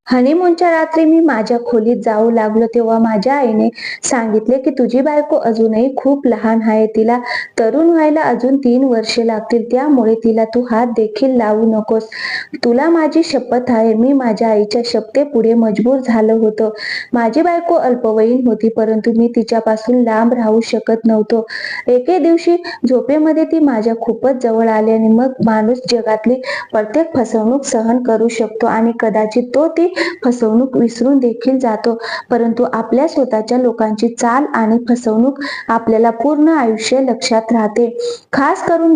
हनीमूनच्या रात्री मी माझ्या खोलीत जाऊ लागलो तेव्हा माझ्या आईने सांगितले की तुझी बायको अजूनही खूप लहान आहे. तिला तरुण व्हायला अजून 3 वर्षे लागतील. त्यामुळे तिला तू हात देखील लावू नकोस. तुला माझी शपथ आहे. मी माझ्या आईच्या शपथेपुढे मजबूर झालो होतो. माझी बायको अल्पवयीन होती, परंतु मी तिच्यापासून लांब राहू शकत नव्हतो. एके दिवशी झोपेमध्ये ती माझ्या खूपच जवळ आली आणि मग माणूस जगातली प्रत्येक फसवणूक सहन करू शकतो आणि कदाचित तो ती फसवणूक विसरून देखील जातो, परंतु आपल्या स्वतःच्या लोकांची चाल आणि फसवणूक आपल्याला पूर्ण आयुष्य लक्षात राहते. खास करून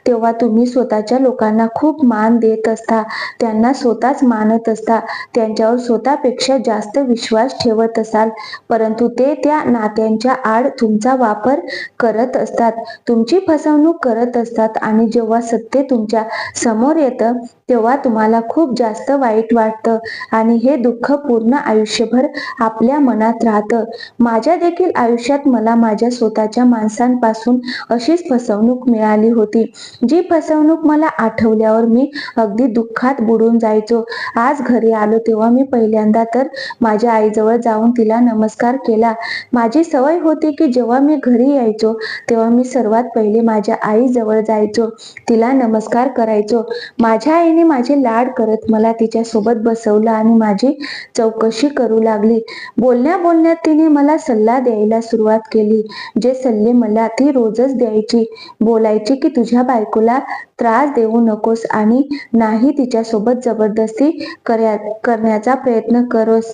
तेव्हा तुम्ही स्वतःच्या लोकांना खूप मान देत असता, त्यांना स्वतःच मानत असता, त्यांच्यावर स्वतःपेक्षा जास्त विश्वास ठेवत असाल, परंतु ते त्या नात्यांच्या आड तुमचा वापर करत असतात, तुमची फसवणूक करत असतात आणि जेव्हा सत्य तुमच्या समोर येतं तेव्हा तुम्हाला खूप जास्त वाईट वाटतं आणि हे दुःख पूर्ण आयुष्यभर आपल्या मनात राहतं. माझ्या देखील आयुष्यात मला माझ्या स्वतःच्या माणसांपासून अशीच फसवणूक मिळाली होती, जी फसवणूक मला आठवल्यावर मी अगदी दुःखात बुडून जायचो. आज घरी आलो तेव्हा मी पहिल्यांदा तर माझ्या आईजवळ जाऊन तिला नमस्कार केला. माझी सवय होती की जेव्हा मी घरी यायचो तेव्हा मी सर्वात पहिले माझ्या आईजवळ जायचो, तिला नमस्कार करायचो. माझ्या आईने माझे लाड करत मला तिच्यासोबत बसवलं आणि माझी चौकशी करू लागली. बोलण्या बोलण्यात तिने मला सल्ला द्यायला सुरुवात केली. जे सल्ले मला ती रोजच द्यायची. बोलायची की तुझ्या बायकोला त्रास देऊ नकोस आणि नाही तिच्यासोबत जबरदस्ती करण्याचा प्रयत्न करोस.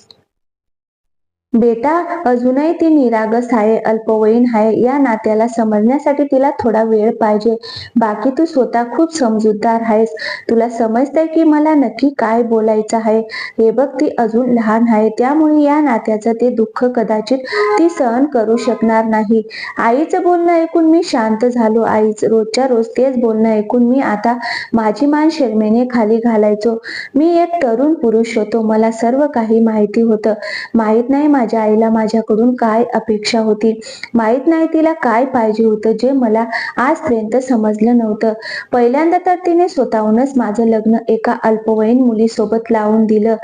बेटा, अजूनही ती निरागस आहे, अल्पवयीन आहे. या नात्याला समजण्यासाठी तिला थोडा वेळ पाहिजे. बाकी तू स्वतः खूप समजूतदार आहेस. तुला समजतंय की मला नक्की काय बोलायचं आहे. हे बघ, ती अजून लहान आहे, त्यामुळे या नात्याचं ते दुःख कदाचित ती सहन करू शकणार नाही. आईचं बोलणं ऐकून मी शांत झालो. रोजच्या रोज तेच बोलणं ऐकून मी आता माझी मान शरमेने खाली घालायचो. मी एक तरुण पुरुष होतो. मला सर्व काही माहिती होतं. माहित नाही माझ्या आईला माझ्याकडून काय अपेक्षा होती. माहित नाही तिला काय पाहिजे होतं, जे मला आजपर्यंत समजलं नव्हतं. पहिल्यांदा तर तिने स्वतःहूनच माझं लग्न एका अल्पवयीन मुलीसोबत लावून दिलं.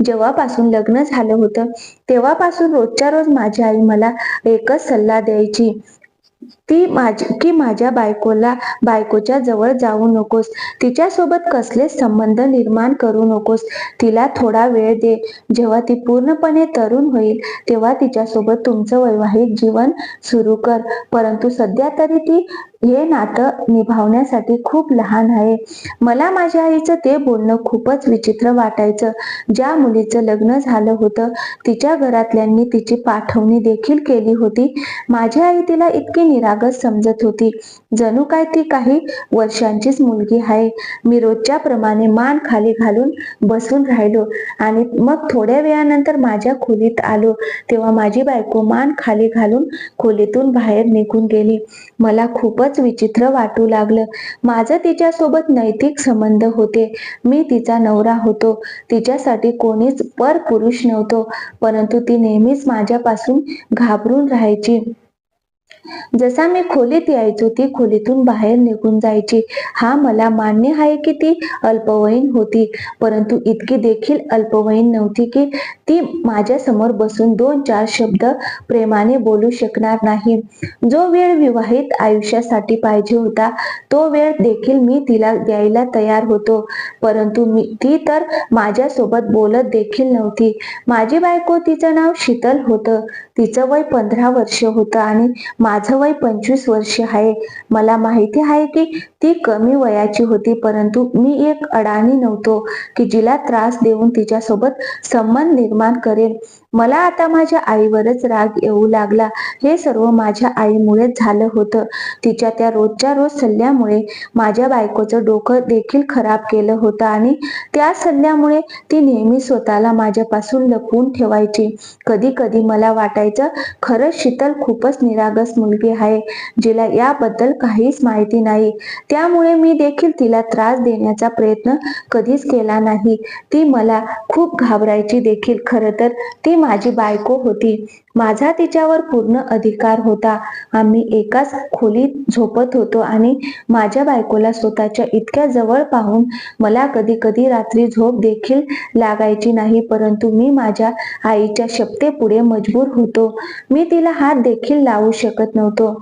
जेव्हापासून लग्न झालं होतं तेव्हापासून रोजच्या रोज माझी आई मला एकच सल्ला द्यायची की माझ्या बायकोच्या जवळ जाऊ नकोस, तिच्यासोबत कसलेच संबंध निर्माण करू नकोस, तिला थोडा वेळ दे. जेव्हा ती पूर्णपणे तरुण होईल तेव्हा तिच्यासोबत तुमचं वैवाहिक जीवन सुरू कर, परंतु सध्या तरी ती हे नातं निभावण्यासाठी खूप लहान आहे. मला माझ्या आईचं ते बोलणं खूपच विचित्र वाटायचं. ज्या मुलीचं लग्न झालं होतं तिच्या घरातल्यांनी तिची पाठवणी देखील केली होती. माझी आई तिला इतकी निरागस समजत होती, जणू काय ती काही वर्षांचीच मुलगी आहे. मी रोजच्या प्रमाणे मान खाली घालून बसून राहिलो आणि मग थोड्या वेळानंतर माझ्या खोलीत आलो तेव्हा माझी बायको मान खाली घालून खोलीतून बाहेर निघून गेली. मला खूपच विचित्र वाटू लागलं. माझं तिच्यासोबत नैतिक संबंध होते. मी तिचा नवरा होतो. तिच्यासाठी कोणीच परपुरुष नव्हतो, परंतु ती नेहमीच माझ्यापासून घाबरून राहायची. जसा मी खोलीत यायचो ती खोलीतून बाहेर निघून जायची. हा, मला मान्य आहे की ती अल्पवयीन होती, परंतु इतकी देखील अल्पवयीन नव्हती की ती माझ्या समोर बसून 2-4 शब्द प्रेमाने बोलू शकणार नाही. जो वेळ विवाहित आयुष्यासाठी पाहिजे होता तो वेळ देखील मी तिला द्यायला तयार होतो, परंतु ती तर माझ्यासोबत बोलत देखील नव्हती. माझी बायको, तिचं नाव शीतल होतं. तिचं वय 15 वर्ष होतं आणि माझं वय 25 वर्ष आहे. मला माहिती आहे की ती कमी वयाची होती, परंतु मी एक अडाणी नव्हतो की जिला त्रास देऊन तिच्यासोबत संबंध निर्माण करेन. मला आता माझ्या आईवरच राग येऊ लागला. हे सर्व माझ्या आईमुळेच झालं होतं. तिच्या त्या रोजच्या रोज सल्ल्यामुळे माझ्या बायकोचं डोकं देखील खराब केलं होतं आणि त्या सल्ल्यामुळे ती नेहमी स्वतःला माझ्यापासून लपवून ठेवायची. कधी कधी मला वाटायचं खरंच शीतल खूपच निरागस मुलगी आहे, जिला याबद्दल काहीच माहिती नाही. त्यामुळे मी देखील तिला त्रास देण्याचा प्रयत्न कधीच केला नाही. ती मला खूप घाबरायची देखील. खरं तर ती माझी बायको होती. माझा तिच्यावर पूर्ण अधिकार होता. आम्ही एकाच खोलीत झोपत होतो आणि माझ्या बायकोला स्वतःच्या इतक्या जवळ पाहून मला कधी कधी रात्री झोप देखील लागायची नाही. परंतु मी माझ्या आईच्या शपथेपुढे मजबूर होतो. मी तिला हात देखील लावू शकत नव्हतो.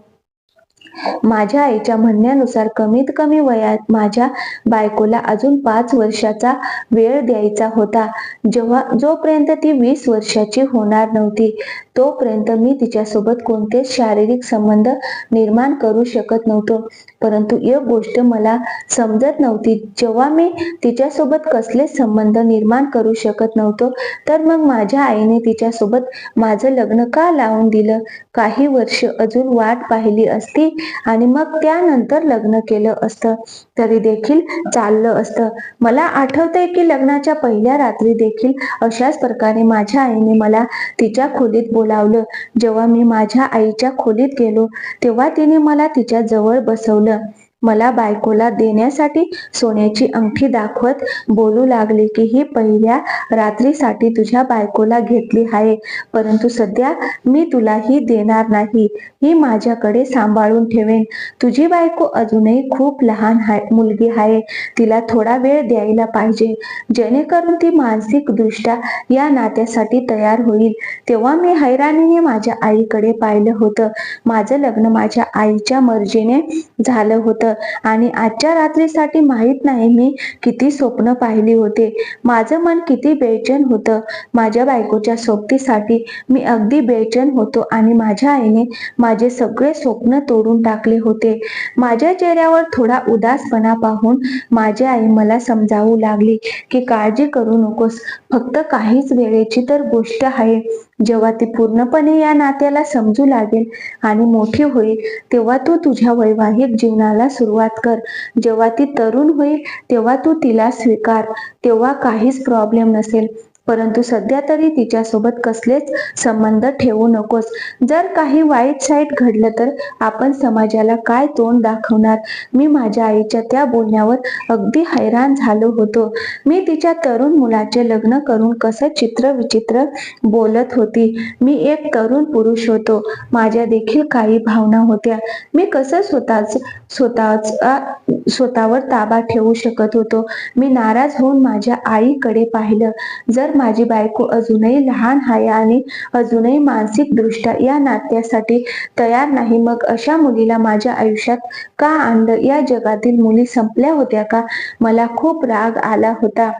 माझ्या आईच्या म्हणण्यानुसार कमीत कमी वयात माझ्या बायकोला अजून 5 वर्षाचा वेळ द्यायचा होता. जोपर्यंत ती 20 वर्षाची होणार नव्हती, तोपर्यंत मी तिच्यासोबत कोणतेच शारीरिक संबंध निर्माण करू शकत नव्हतो. परंतु एक गोष्ट मला समजत नव्हती. जेव्हा मी तिच्यासोबत कसलेच संबंध निर्माण करू शकत नव्हतो, तर मग माझ्या आईने तिच्यासोबत माझं लग्न का लावून दिलं? काही वर्ष अजून वाट पाहिली असती आणि मग त्यानंतर लग्न केलं असतं तरी देखील चाललं असतं. मला आठवतंय की लग्नाच्या पहिल्या रात्री देखील अशाच प्रकारे माझ्या आईने मला तिच्या खोलीत बोलावलं. जेव्हा मी माझ्या आईच्या खोलीत गेलो तेव्हा तिने मला तिच्या जवळ बसवलं. मला बायकोला देण्यासाठी सोन्याची अंगठी दाखवत बोलू लागली की ही पहिल्या रात्रीसाठी तुझ्या बायकोला घेतली आहे, परंतु सध्या मी तुला ही देणार नाही. ही माझ्याकडे सांभाळून ठेवेन. तुझी बायको अजूनही खूप लहान मुलगी आहे. तिला थोडा वेळ द्यायला पाहिजे, जेणेकरून ती मानसिक दृष्ट्या या नात्यासाठी तयार होईल. तेव्हा मी हैराणीने माझ्या आईकडे पाहिलं होतं. माझं लग्न माझ्या आईच्या मर्जीने झालं होतं आणि आजच्या रात्रीसाठी माहित नाही मी किती स्वप्न पाहिली होते. माझं मन किती बेचैन होतं. माझ्या बायकोच्या सोबतीसाठी मी अगदी बेचैन होतो आणि माझ्या आईने माझे सगळे स्वप्न तोडून टाकले होते. माझ्या चेहऱ्यावर थोडा उदासपणा पाहून माझी आई मला समजावू लागली की काळजी करू नकोस, फक्त काहीच वेळेची तर गोष्ट आहे. जेव्हा ती पूर्णपणे या नात्याला समजू लागेल आणि मोठी होईल तेव्हा तू तुझ्या वैवाहिक जीवनाला सुरुवात कर. जेव्हा ती तरुण होईल तेव्हा तू तिला स्वीकार. तेव्हा काहीच प्रॉब्लेम नसेल. परंतु सध्या तरी तिच्यासोबत कसलेच संबंध ठेवू नकोस. जर काही वाईट साईट घडलं तर आपण समाजाला काय तोंड दाखवणार? मी माझ्या आईच्या त्या बोलण्यावर अगदी हैराण झालो होतो. मी तिच्या तरुण मुलाचे लग्न करून कसं चित्र विचित्र बोलत होती. मी एक तरुण पुरुष होतो. माझ्या देखील काही भावना होत्या. मी कसं स्वतःवर ताबा ठेवू शकत होतो? मी नाराज होऊन माझ्या आईकडे पाहिलं. जर माझी बायको अजूनही लहान आहे आणि अजूनही मानसिक दृष्ट्या या नात्यासाठी तयार नाही, मग अशा मुलीला माझ्या आयुष्यात का आणलं? या जगातील मुली संपल्या होत्या का? मला खूप राग आला होता.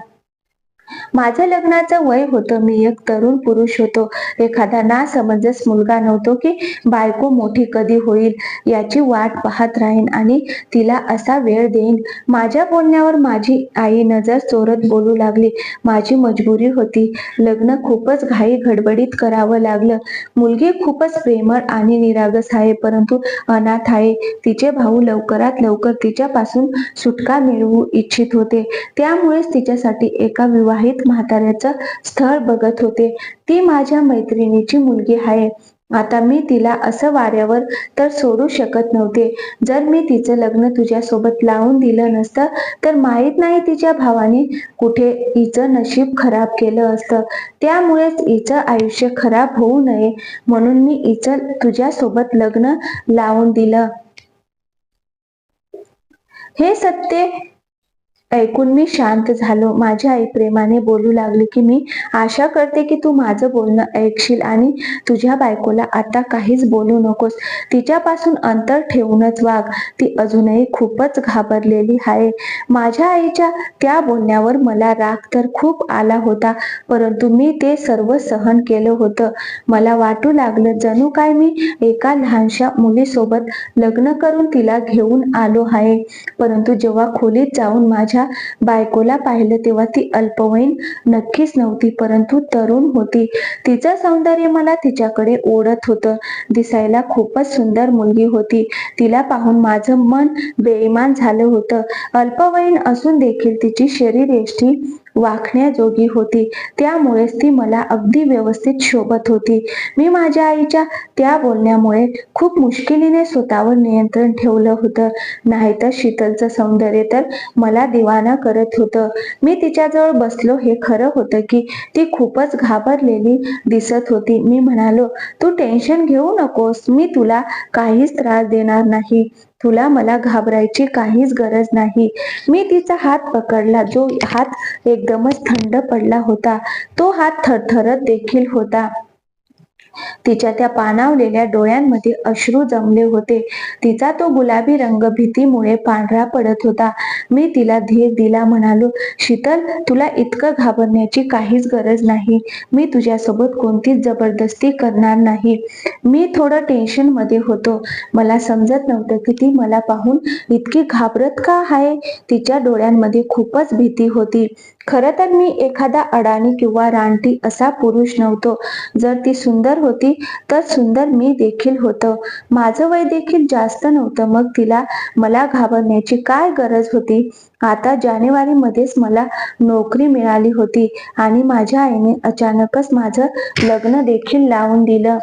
माझं लग्नाचं वय होतं. मी एक तरुण पुरुष होतो. एखादा नासमंजस मुलगा नव्हतो की बायको मोठी कधी होईल याची वाट पाहत राहीन आणि तिला असा वेळ देईन. माझ्या बोलण्यावर माझी आई नजर चोरत बोलू लागली. माझी मजबुरी होती. लग्न खूपच घाई गडबडीत करावं लागलं. मुलगी खूपच प्रेमळ आणि निरागस आहे, परंतु अनाथ आहे. तिचे भाऊ लवकरात लवकर तिच्यापासून सुटका मिळवू इच्छित होते. त्यामुळेच तिच्यासाठी एका विवाहित म्हाताऱ्याचं स्थळ बघत होते. ती माझ्या मैत्रिणीची मुलगी आहे. आता मी तिला असं वाऱ्यावर तर सोडू शकत नव्हते. जर मी तिचं लग्न तुझ्यासोबत लावून दिलं नसतं तर माहित नाही तिच्या भावाने कुठे हिचं नशीब खराब केलं असतं. त्यामुळेच हिचं आयुष्य खराब होऊ नये म्हणून मी हिचं तुझ्यासोबत लग्न लावून दिलं. हे सत्य ऐकून मी शांत झालो. माझी आई प्रेमाने बोलू लागली की मी आशा करते की तू माझं बोलणं ऐकशील आणि तुझ्या बायकोला आता काहीच बोलू नकोस. तिच्यापासून अंतर ठेवूनच वाग. ती अजूनही खूपच घाबरलेली आहे. माझ्या आईच्या त्या बोलण्यावर मला राग तर खूप आला होता, परंतु मी ते सर्व सहन केलं होतं. मला वाटू लागलं जणू काय मी एका लहानशा मुलीसोबत लग्न करून तिला घेऊन आलो आहे. परंतु जेव्हा खोलीत जाऊन माझ्या बायकोला पाहिलं तेव्हा ती अल्पवयीन नक्कीच नव्हती, परंतु तरुण होती. तिचं सौंदर्य मला तिच्याकडे ओढत होतं. दिसायला खूपच सुंदर मुलगी होती. तिला पाहून माझं मन बेईमान झालं होतं. अल्पवयीन असून देखील तिची शरीरयष्टी वाखण्याजोगी होती, त्यामुळेच ती मला अगदी व्यवस्थित शोभत होती. मी माझ्या आईच्या त्या बोलण्यामुळे खूप मुश्किलीने स्वतःवर नियंत्रण ठेवलं होतं, नाहीतर शीतलचं सौंदर्य तर मला दिवाना करत होतं. मी तिच्याजवळ बसलो हे खरं होतं की ती खूपच घाबरलेली दिसत होती. मी म्हणालो, तू टेन्शन घेऊ नकोस, मी तुला काहीच त्रास देणार नाही. तुला मला घाबरायची काहीच गरज नाही. मी तिचा हात पकडला, जो हात एकदमच थंड पडला होता. तो हात थरथरत देखील होता. तिच्या त्या पाणावलेल्या डोळ्यांमध्ये अश्रू जमले होते. तिचा तो गुलाबी रंग भीतीमुळे पांढरा पडत होता. मी तिला धीर दिला, म्हणालो, शीतल, तुला इतकं घाबरण्याची काहीच गरज नाही. मी तुझ्यासोबत कोणतीच जबरदस्ती करणार नाही. मी थोडं टेन्शनमध्ये होतो. मला समजत नव्हतं की ती मला पाहून इतकी घाबरत का आहे. तिच्या डोळ्यांमध्ये खूपच भीती होती. खरं तर मी एखादा अडाणी किंवा रानटी असा पुरुष नव्हतो. जर ती सुंदर होती तर सुंदर मी देखील होतो. माझं वय देखील जास्त नव्हतं. मग तिला मला घाबरण्याची काय गरज होती. आता जानेवारीमध्येच मला नोकरी मिळाली होती आणि माझ्या आईने अचानकच माझं लग्न देखील लावून दिलं.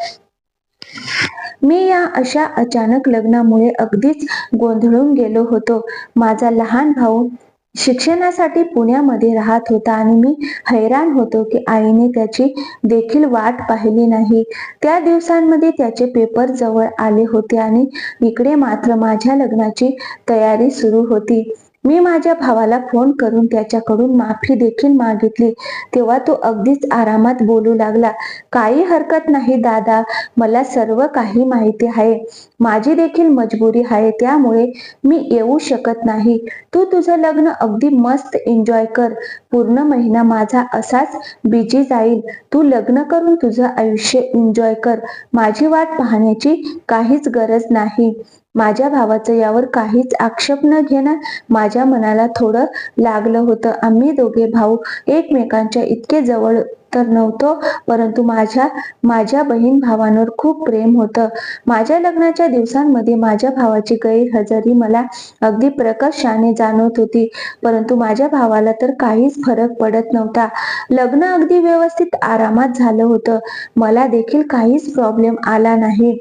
मी या अशा अचानक लग्नामुळे अगदीच गोंधळून गेलो होतो. माझा लहान भाऊ शिक्षणासाठी पुण्यामध्ये राहत होता आणि मी हैराण होतो की आईने त्याची देखील वाट पाहिली नाही. त्या दिवसांमध्ये त्याचे पेपर जवळ आले होते आणि इकडे मात्र माझ्या लग्नाची तयारी सुरू होती. मी माझ्या भावाला फोन करून त्याच्याकडून माफी देखील मागितली. तेव्हा तो अगदीच आरामात बोलू लागला, काही हरकत नाही दादा, मला सर्व काही माहिती आहे. माझी देखील मजबुरी आहे, त्यामुळे मी येऊ शकत नाही. तू तुझं लग्न अगदी मस्त एन्जॉय कर. पूर्ण महिना माझा असाच बिजी जाईल. तू लग्न करून तुझं आयुष्य एन्जॉय कर. माझी वाट पाहण्याची काहीच गरज नाही. माझ्या भावाचं यावर काहीच आक्षेप न घेणं माझ्या मनाला थोडं लागलं होतं. आम्ही दोघे भाऊ एकमेकांच्या इतके जवळ तर नव्हतो, परंतु माझ्या बहीण भावांवर खूप प्रेम होतं. माझ्या लग्नाच्या दिवसांमध्ये माझ्या भावाची गैरहजेरी मला अगदी प्रकर्षाने जाणवत होती, परंतु माझ्या भावाला तर काहीच फरक पडत नव्हता. लग्न अगदी व्यवस्थित आरामात झालं होतं. मला देखील काहीच प्रॉब्लेम आला नाही.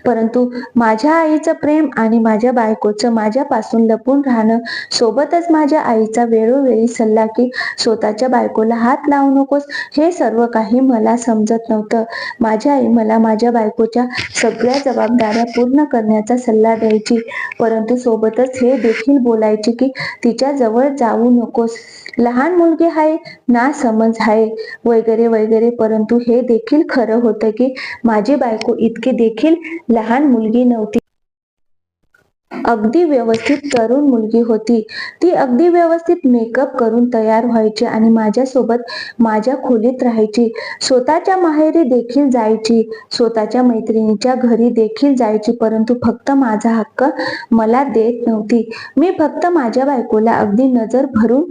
परंतु माझ्या आईचं प्रेम आणि माझ्या बायकोचं माझ्यापासून लपून राहणं, सोबतच माझ्या आईचा वेळोवेळी सल्ला की स्वतःच्या बायकोला हात लावू नकोस, हे सर्व काही मला समजत नव्हतं. माझी आई मला माझ्या बायकोच्या सगळ्या जबाबदाऱ्या पूर्ण करण्याचा सल्ला द्यायची, परंतु सोबतच हे देखील बोलायची की तिच्या जवळ जाऊ नकोस, लहान मुलगी आहे, ना समज आहे, वगैरे वगैरे. परंतु हे देखील खरं होतं की माझी बायको इतकी देखील लहान मुलगी नव्हती. अगदी व्यवस्थित तरुण मुलगी होती. ती अगदी व्यवस्थित मेकअप करून तयार व्हायची आणि माझ्यासोबत माझ्या खोलीत राहायची. स्वतःच्या माहेरी देखील जायची, स्वतःच्या मैत्रिणीच्या घरी देखील जायची, परंतु फक्त माझा हक्क मला देत नव्हती. मी फक्त माझ्या बायकोला अगदी नजर भरून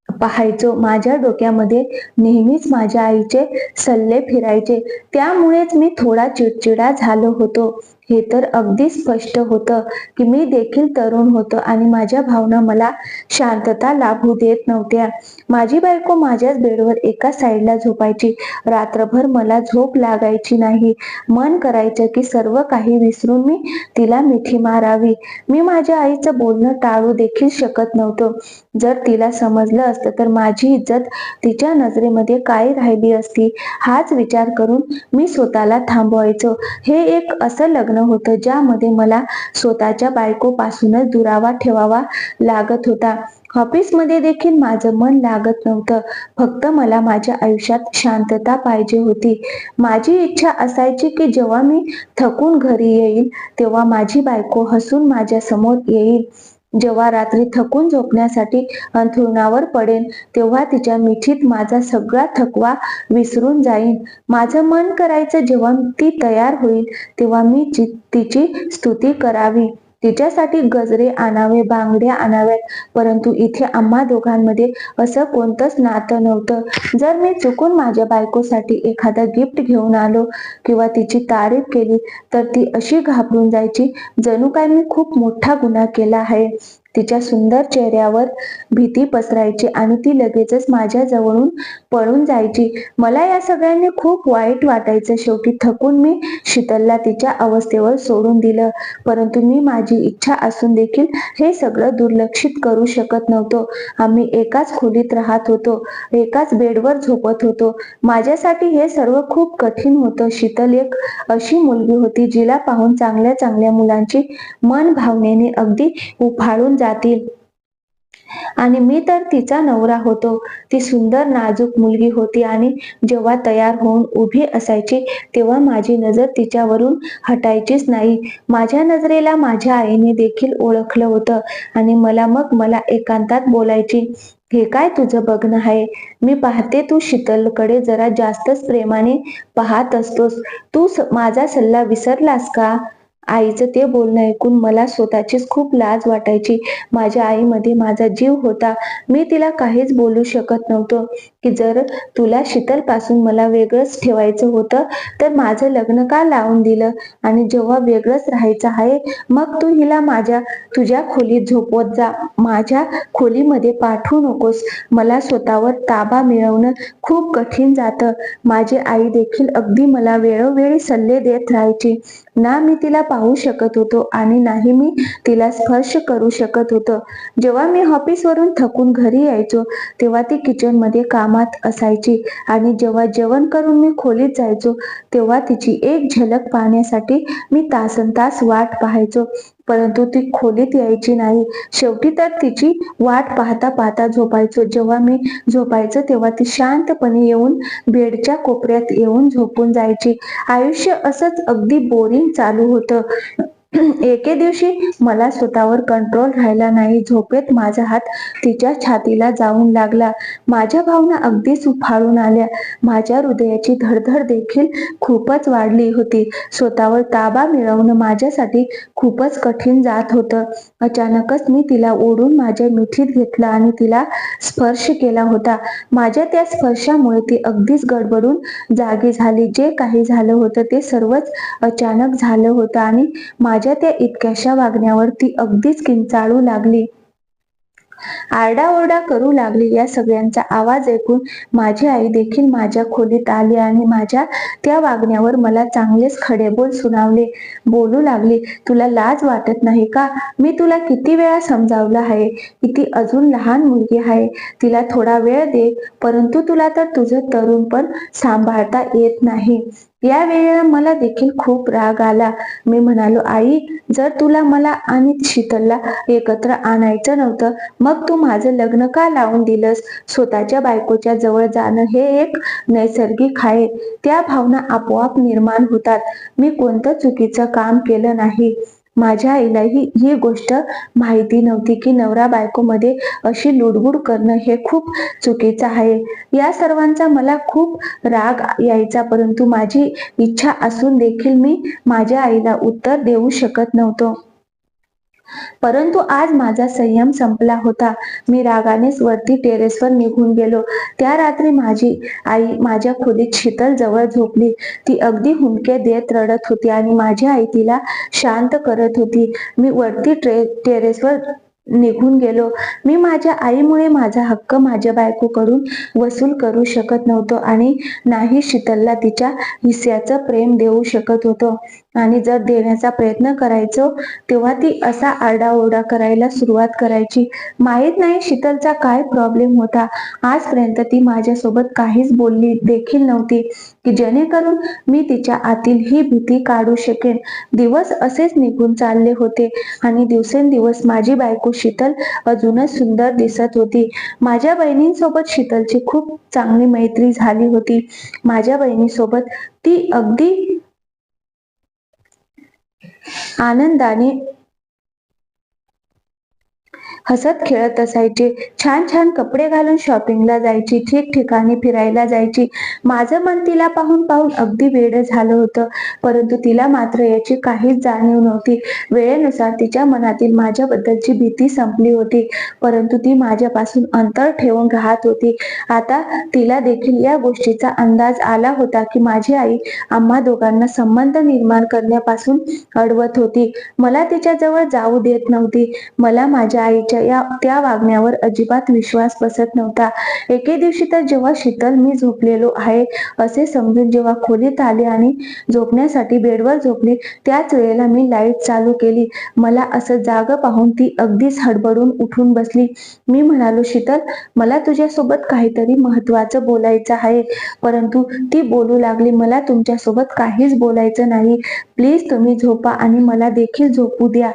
पाहायचो. माझ्या डोक्यामध्ये नेहमीच माझ्या आईचे सल्ले फिरायचे, त्यामुळेच मी थोडा चिडचिडा झालो होतो. हे तर अगदी स्पष्ट होतं की मी देखील तरुण होतो आणि माझ्या भावना मला शांतता लाभू देत नव्हत्या. माझी बायको माझ्याच बेडवर एका साईडला झोपायची. रात्रभर मला झोप लागायची नाही. मन करायचं की सर्व काही विसरून मी तिला मिठी मारावी. मी माझ्या आईचं बोलणं टाळू देखील शकत नव्हतो. जर तिला समजलं असतं तर माझी इज्जत तिच्या नजरेमध्ये काय राहिली असती, हाच विचार करून मी स्वतःला थांबवायचो. हे एक असं लग्न होतं ज्यामध्ये मला स्वतःच्या बायकोपासूनच दुरावा ठेवावा लागत होता. ऑफिसमध्ये देखील माझं मन लागत नव्हतं. फक्त मला माझ्या आयुष्यात शांतता पाहिजे होती. माझी इच्छा असायची की जेव्हा मी थकून घरी येईल तेव्हा माझी बायको हसून माझ्या समोर येईल. जेव्हा रात्री थकून झोपण्यासाठी अंथरुणावर पडेन तेव्हा तिच्या मिठीत माझा सगळा थकवा विसरून जाईन. माझं मन करायचं जेव्हा ती तयार होईल तेव्हा मी तिची स्तुती करावी, तिच्यासाठी गजरे आणावे, बांगड्या आणाव्यात. परंतु इथे आम्हा दोघांमध्ये असं कोणतंच नातं नव्हतं. जर मी चुकून माझ्या बायकोसाठी एखादा गिफ्ट घेऊन आलो किंवा तिची तारीफ केली तर ती अशी घाबरून जायची जणू काय मी खूप मोठा गुन्हा केला आहे. तिच्या सुंदर चेहऱ्यावर भीती पसरायची आणि ती लगेचच माझ्या जवळून पळून जायची. मला या सगळ्यांनी खूप वाईट वाटायचं. शेवटी थकून मी शीतलला तिच्या अवस्थेवर सोडून दिलं. परंतु मी माझी इच्छा असून देखील हे सगळं दुर्लक्षित करू शकत नव्हतो. आम्ही एकाच खोलीत राहत होतो, एकाच बेडवर झोपत होतो. माझ्यासाठी हे सर्व खूप कठीण होतं. शीतल एक अशी मुलगी होती जिला पाहून चांगल्या चांगल्या मुलांची मन भावनेने अगदी उफाळून जातील. आणि मी तर तिचा नवरा होतो. ती सुंदर नाजूक मुलगी होती आणि जेव्हा तयार होऊन उभी असायची तेव्हा माझी नजर तिच्यावरून हटायचीच नाही. माझ्या नजरेला माझ्या आईने देखील ओळखलं होतं आणि मला एकांतात बोलायची, हे काय तुझं बघणं आहे? मी पाहते तू शीतलकडे जरा जास्तच प्रेमाने पाहत असतोस. तू माझा सल्ला विसरलास का? आईचं ते बोलणं ऐकून मला स्वतःचीच खूप लाज वाटायची. माझ्या आईमध्ये माझा जीव होता. मी तिला काहीच बोलू शकत नव्हतो की जर तुला शीतलपासून मला वेगळंच ठेवायचं होतं तर माझं लग्न का लावून दिलं? आणि जेव्हा वेगळंच राहायचं आहे मग तू हिला तुझ्या खोलीत झोपवत जा. माझ्या खोलीमध्ये पाठवू नकोस. मला स्वतःवर ताबा मिळवणं खूप कठीण जातं. माझी आई देखील अगदी मला वेळोवेळी सल्ले देत राहायची. ना मी तिला पाहू शकत होतो आणि नाही मी तिला स्पर्श करू शकत होतो. जेव्हा मी ऑफिसवरून थकून घरी यायचो तेव्हा ती किचनमध्ये कामात असायची आणि जेव्हा जेवण करून मी खोलीत जायचो तेव्हा तिची एक झलक पाहण्यासाठी मी तासनतास वाट पाहायचो. परंतु ती खोलीत यायची नाही. शेवटी तर तिची वाट पाहता पाहता झोपायचो. जेव्हा मी झोपायचो तेव्हा ती शांतपणे येऊन बेडच्या कोपऱ्यात येऊन झोपून जायची. आयुष्य असंच अगदी बोरिंग चालू होतं. एके दिवशी मला स्वतःवर कंट्रोल राहिला नाही. झोपेत माझा हात तिच्या छातीला जाऊन लागला. माझ्या भावना अगदीच उफाळून आल्या. माझ्या हृदयाची धडधड देखील खूपच वाढली होती. स्वतःवर ताबा मिळवणं माझ्यासाठी खूपच कठीण जात होतं. अचानकच मी तिला ओढून माझ्या मिठीत घेतलं आणि तिला स्पर्श केला होता. माझ्या त्या स्पर्शामुळे ती अगदीच गडबडून जागी झाली. जे काही झालं होतं ते सर्वच अचानक झालं होतं आणि माझ्या त्या इतक्याशा वागण्यावर ती अगदीच किंचाळू लागली. आरडाओरडा करू लागली. या सगळ्यांचा आवाज ऐकून माझी आई देखील माझ्या खोलीत आली आणि माझ्या त्या वागण्यावर मला चांगलेच खडेबोल सुनावले. बोलू लागली, तुला लाज वाटत नाही का? मी तुला किती वेळा समजावलं आहे की ती अजून लहान मुलगी आहे. तिला थोडा वेळ दे. परंतु तुला तर तुझं तरुणपण सांभाळता येत नाही. या वेळेला मला देखील खूप राग आला. मी म्हणालो, आई, जर तुला मला आणि शीतलला एकत्र आणायचं नव्हतं मग तू माझं लग्न का लावून दिलंस? स्वतःच्या बायकोच्या जवळ जाणं हे एक नैसर्गिक आहे. त्या भावना आपोआप निर्माण होतात. मी कोणतं चुकीचं काम केलं नाही. माझ्या आईलाही ही गोष्ट माहिती नव्हती की नवरा बायकोमध्ये अशी लुडबुड करणं हे खूप चुकीचं आहे. या सर्वांचा मला खूप राग यायचा. परंतु माझी इच्छा असून देखील मी माझ्या आईला उत्तर देऊ शकत नव्हतो. परंतु आज माझा संयम संपला होता. मी रागानेच वरती टेरेसवर निघून गेलो. त्या रात्री माझी आई माझ्या खोलीत शीतल जवळ झोपली. ती अगदी हुंदके देत रडत होती आणि माझी आई तिला शांत करत होती. मी वरती टेरेसवर निघून गेलो. मी माझ्या आईमुळे माझा हक्क माझ्या बायकोकडून वसूल करू शकत नव्हतो आणि नाही शीतलला तिच्या हिस्स्याचं प्रेम देऊ शकत होतो. आणि जर देण्याचा प्रयत्न करायचो तेव्हा ती असा आरडाओरडा करायला सुरुवात करायची. माहित नाही शीतलचा काय प्रॉब्लेम होता. आजपर्यंत ती माझ्यासोबत काहीच बोलली देखील नव्हती की जेणेकरून मी तिच्या आतील ही भीती काढू शकेन. दिवस असेच निघून चालले होते आणि दिवसेंदिवस माझी बायको शीतल अजूनच सुंदर दिसत होती. माझ्या बहिणींसोबत शीतलची खूप चांगली मैत्री झाली होती. माझ्या बहिणीसोबत ती अगदी आनंदाने हसत खेळत असायची. छान छान कपडे घालून शॉपिंगला जायची. ठिकठिकाणी फिरायला जायची. माझं मन तिला पाहून पाहून अगदी वेडं झालं होतं. परंतु तिला मात्र याची काहीच जाणीव नव्हती. वेळेनुसार तिच्या मनातील माझ्याबद्दलची भीती संपली होती. परंतु ती माझ्यापासून अंतर ठेवून राहत होती आता तिला देखील या गोष्टीचा अंदाज आला होता की माझी आई आम्हा दोघांना संबंध निर्माण करण्यापासून अडवत होती. मला तिच्याजवळ जाऊ देत नव्हती. मला माझ्या आईच्या त्या वागण्यावर अजिबात विश्वास बसत नव्हता. एके दिवशी तर जेव्हा शीतल मी झोपलेलो आहे असे समजून जेव्हा खोलीत आली आणि झोपण्यासाठी बेडवर झोपली, त्याच वेळेला मी लाईट चालू केली. मला असं जागं पाहून ती अगदीच हडबडून उठून बसली. मी म्हणालो, शीतल, मला तुझ्यासोबत काहीतरी महत्वाचं बोलायचं आहे. परंतु ती बोलू लागली, मला तुमच्यासोबत काहीच बोलायचं नाही. प्लीज तुम्ही झोपा आणि मला देखील झोपू द्या.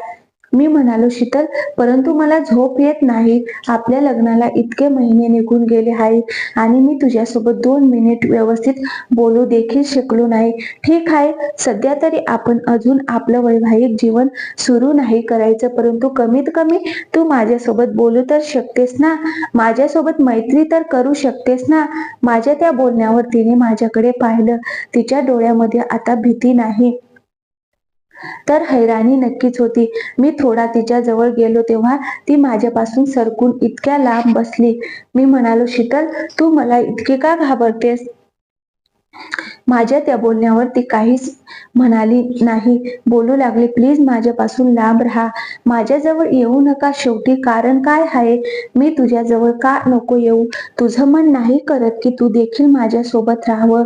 मी म्हणालो, शीतल, परंतु मला झोप येत नाही. आपल्या लग्नाला इतके महिने निघून गेले आहेत आणि मी तुझ्यासोबत 2 मिनिट व्यवस्थित बोलू देखील शकलो नाही. ठीक आहे, सध्या तरी आपण अजून आपलं वैवाहिक जीवन सुरू नाही करायचं, परंतु कमीत कमी तू माझ्यासोबत बोलू तर शकतेस ना? माझ्यासोबत मैत्री तर करू शकतेस ना? माझ्या त्या बोलण्यावर तिने माझ्याकडे पाहिलं. तिच्या डोळ्यामध्ये आता भीती नाही तर हैराणी नक्कीच होती. मी थोडा तिच्या जवळ गेलो तेव्हा ती माझ्यापासून सरकून इतक्या लांब बसली. मी म्हणालो, शीतल, तू मला इतकी का घाबरतेस? माझ्या त्या बोलण्यावर ती काहीच म्हणाली नाही. बोलू लागली, प्लीज माझ्यापासून लांब राहा. माझ्याजवळ येऊ नका. शेवटी कारण काय आहे? मी तुझ्याजवळ का नको येऊ? तुझं मन नाही करत की तू देखील माझ्यासोबत राहावं,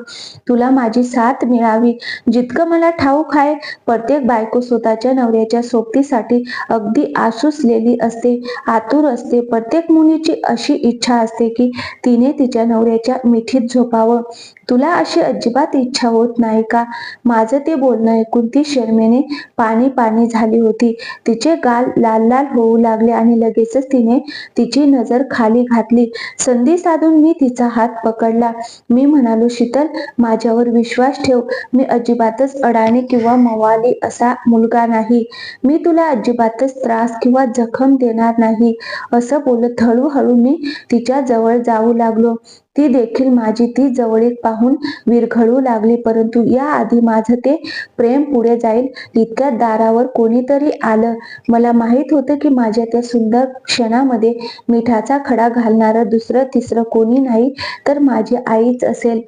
तुला माझी साथ मिळावी? जितकं मला ठाऊक आहे, प्रत्येक बायको स्वतःच्या नवऱ्याच्या सोबतीसाठी अगदी आसुसलेली असते, आतुर असते. प्रत्येक मुलीची अशी इच्छा असते की तिने तिच्या नवऱ्याच्या मिठीत झोपावं. तुला अशी अजिबात इच्छा होत नाही का? माझं ते बोलणं ऐकून ती शरमेने पाणी पाणी झाली होती. तिचे गाल लाल लाल होऊ लागले आणि लगेचच तिने तिची नजर खाली घातली. संधी साधून मी तिचा हात पकडला. मी म्हणालो, शीतल, माझ्यावर विश्वास ठेव. मी अजिबातच अडाणी किंवा मवाली असा मुलगा नाही. मी तुला अजिबातच त्रास किंवा जखम देणार नाही. असं बोलत हळूहळू मी तिच्या जवळ जाऊ लागलो. ती देखील माझी ती जवळीक पाहून विरघळू लागली. परंतु याआधी माझं ते प्रेम पुढे जाईल इतक्यात दारावर कोणीतरी आलं. मला माहित होतं की माझ्या त्या सुंदर क्षणामध्ये मिठाचा खडा घालणारं दुसरं तिसरं कोणी नाही तर माझी आईच असेल.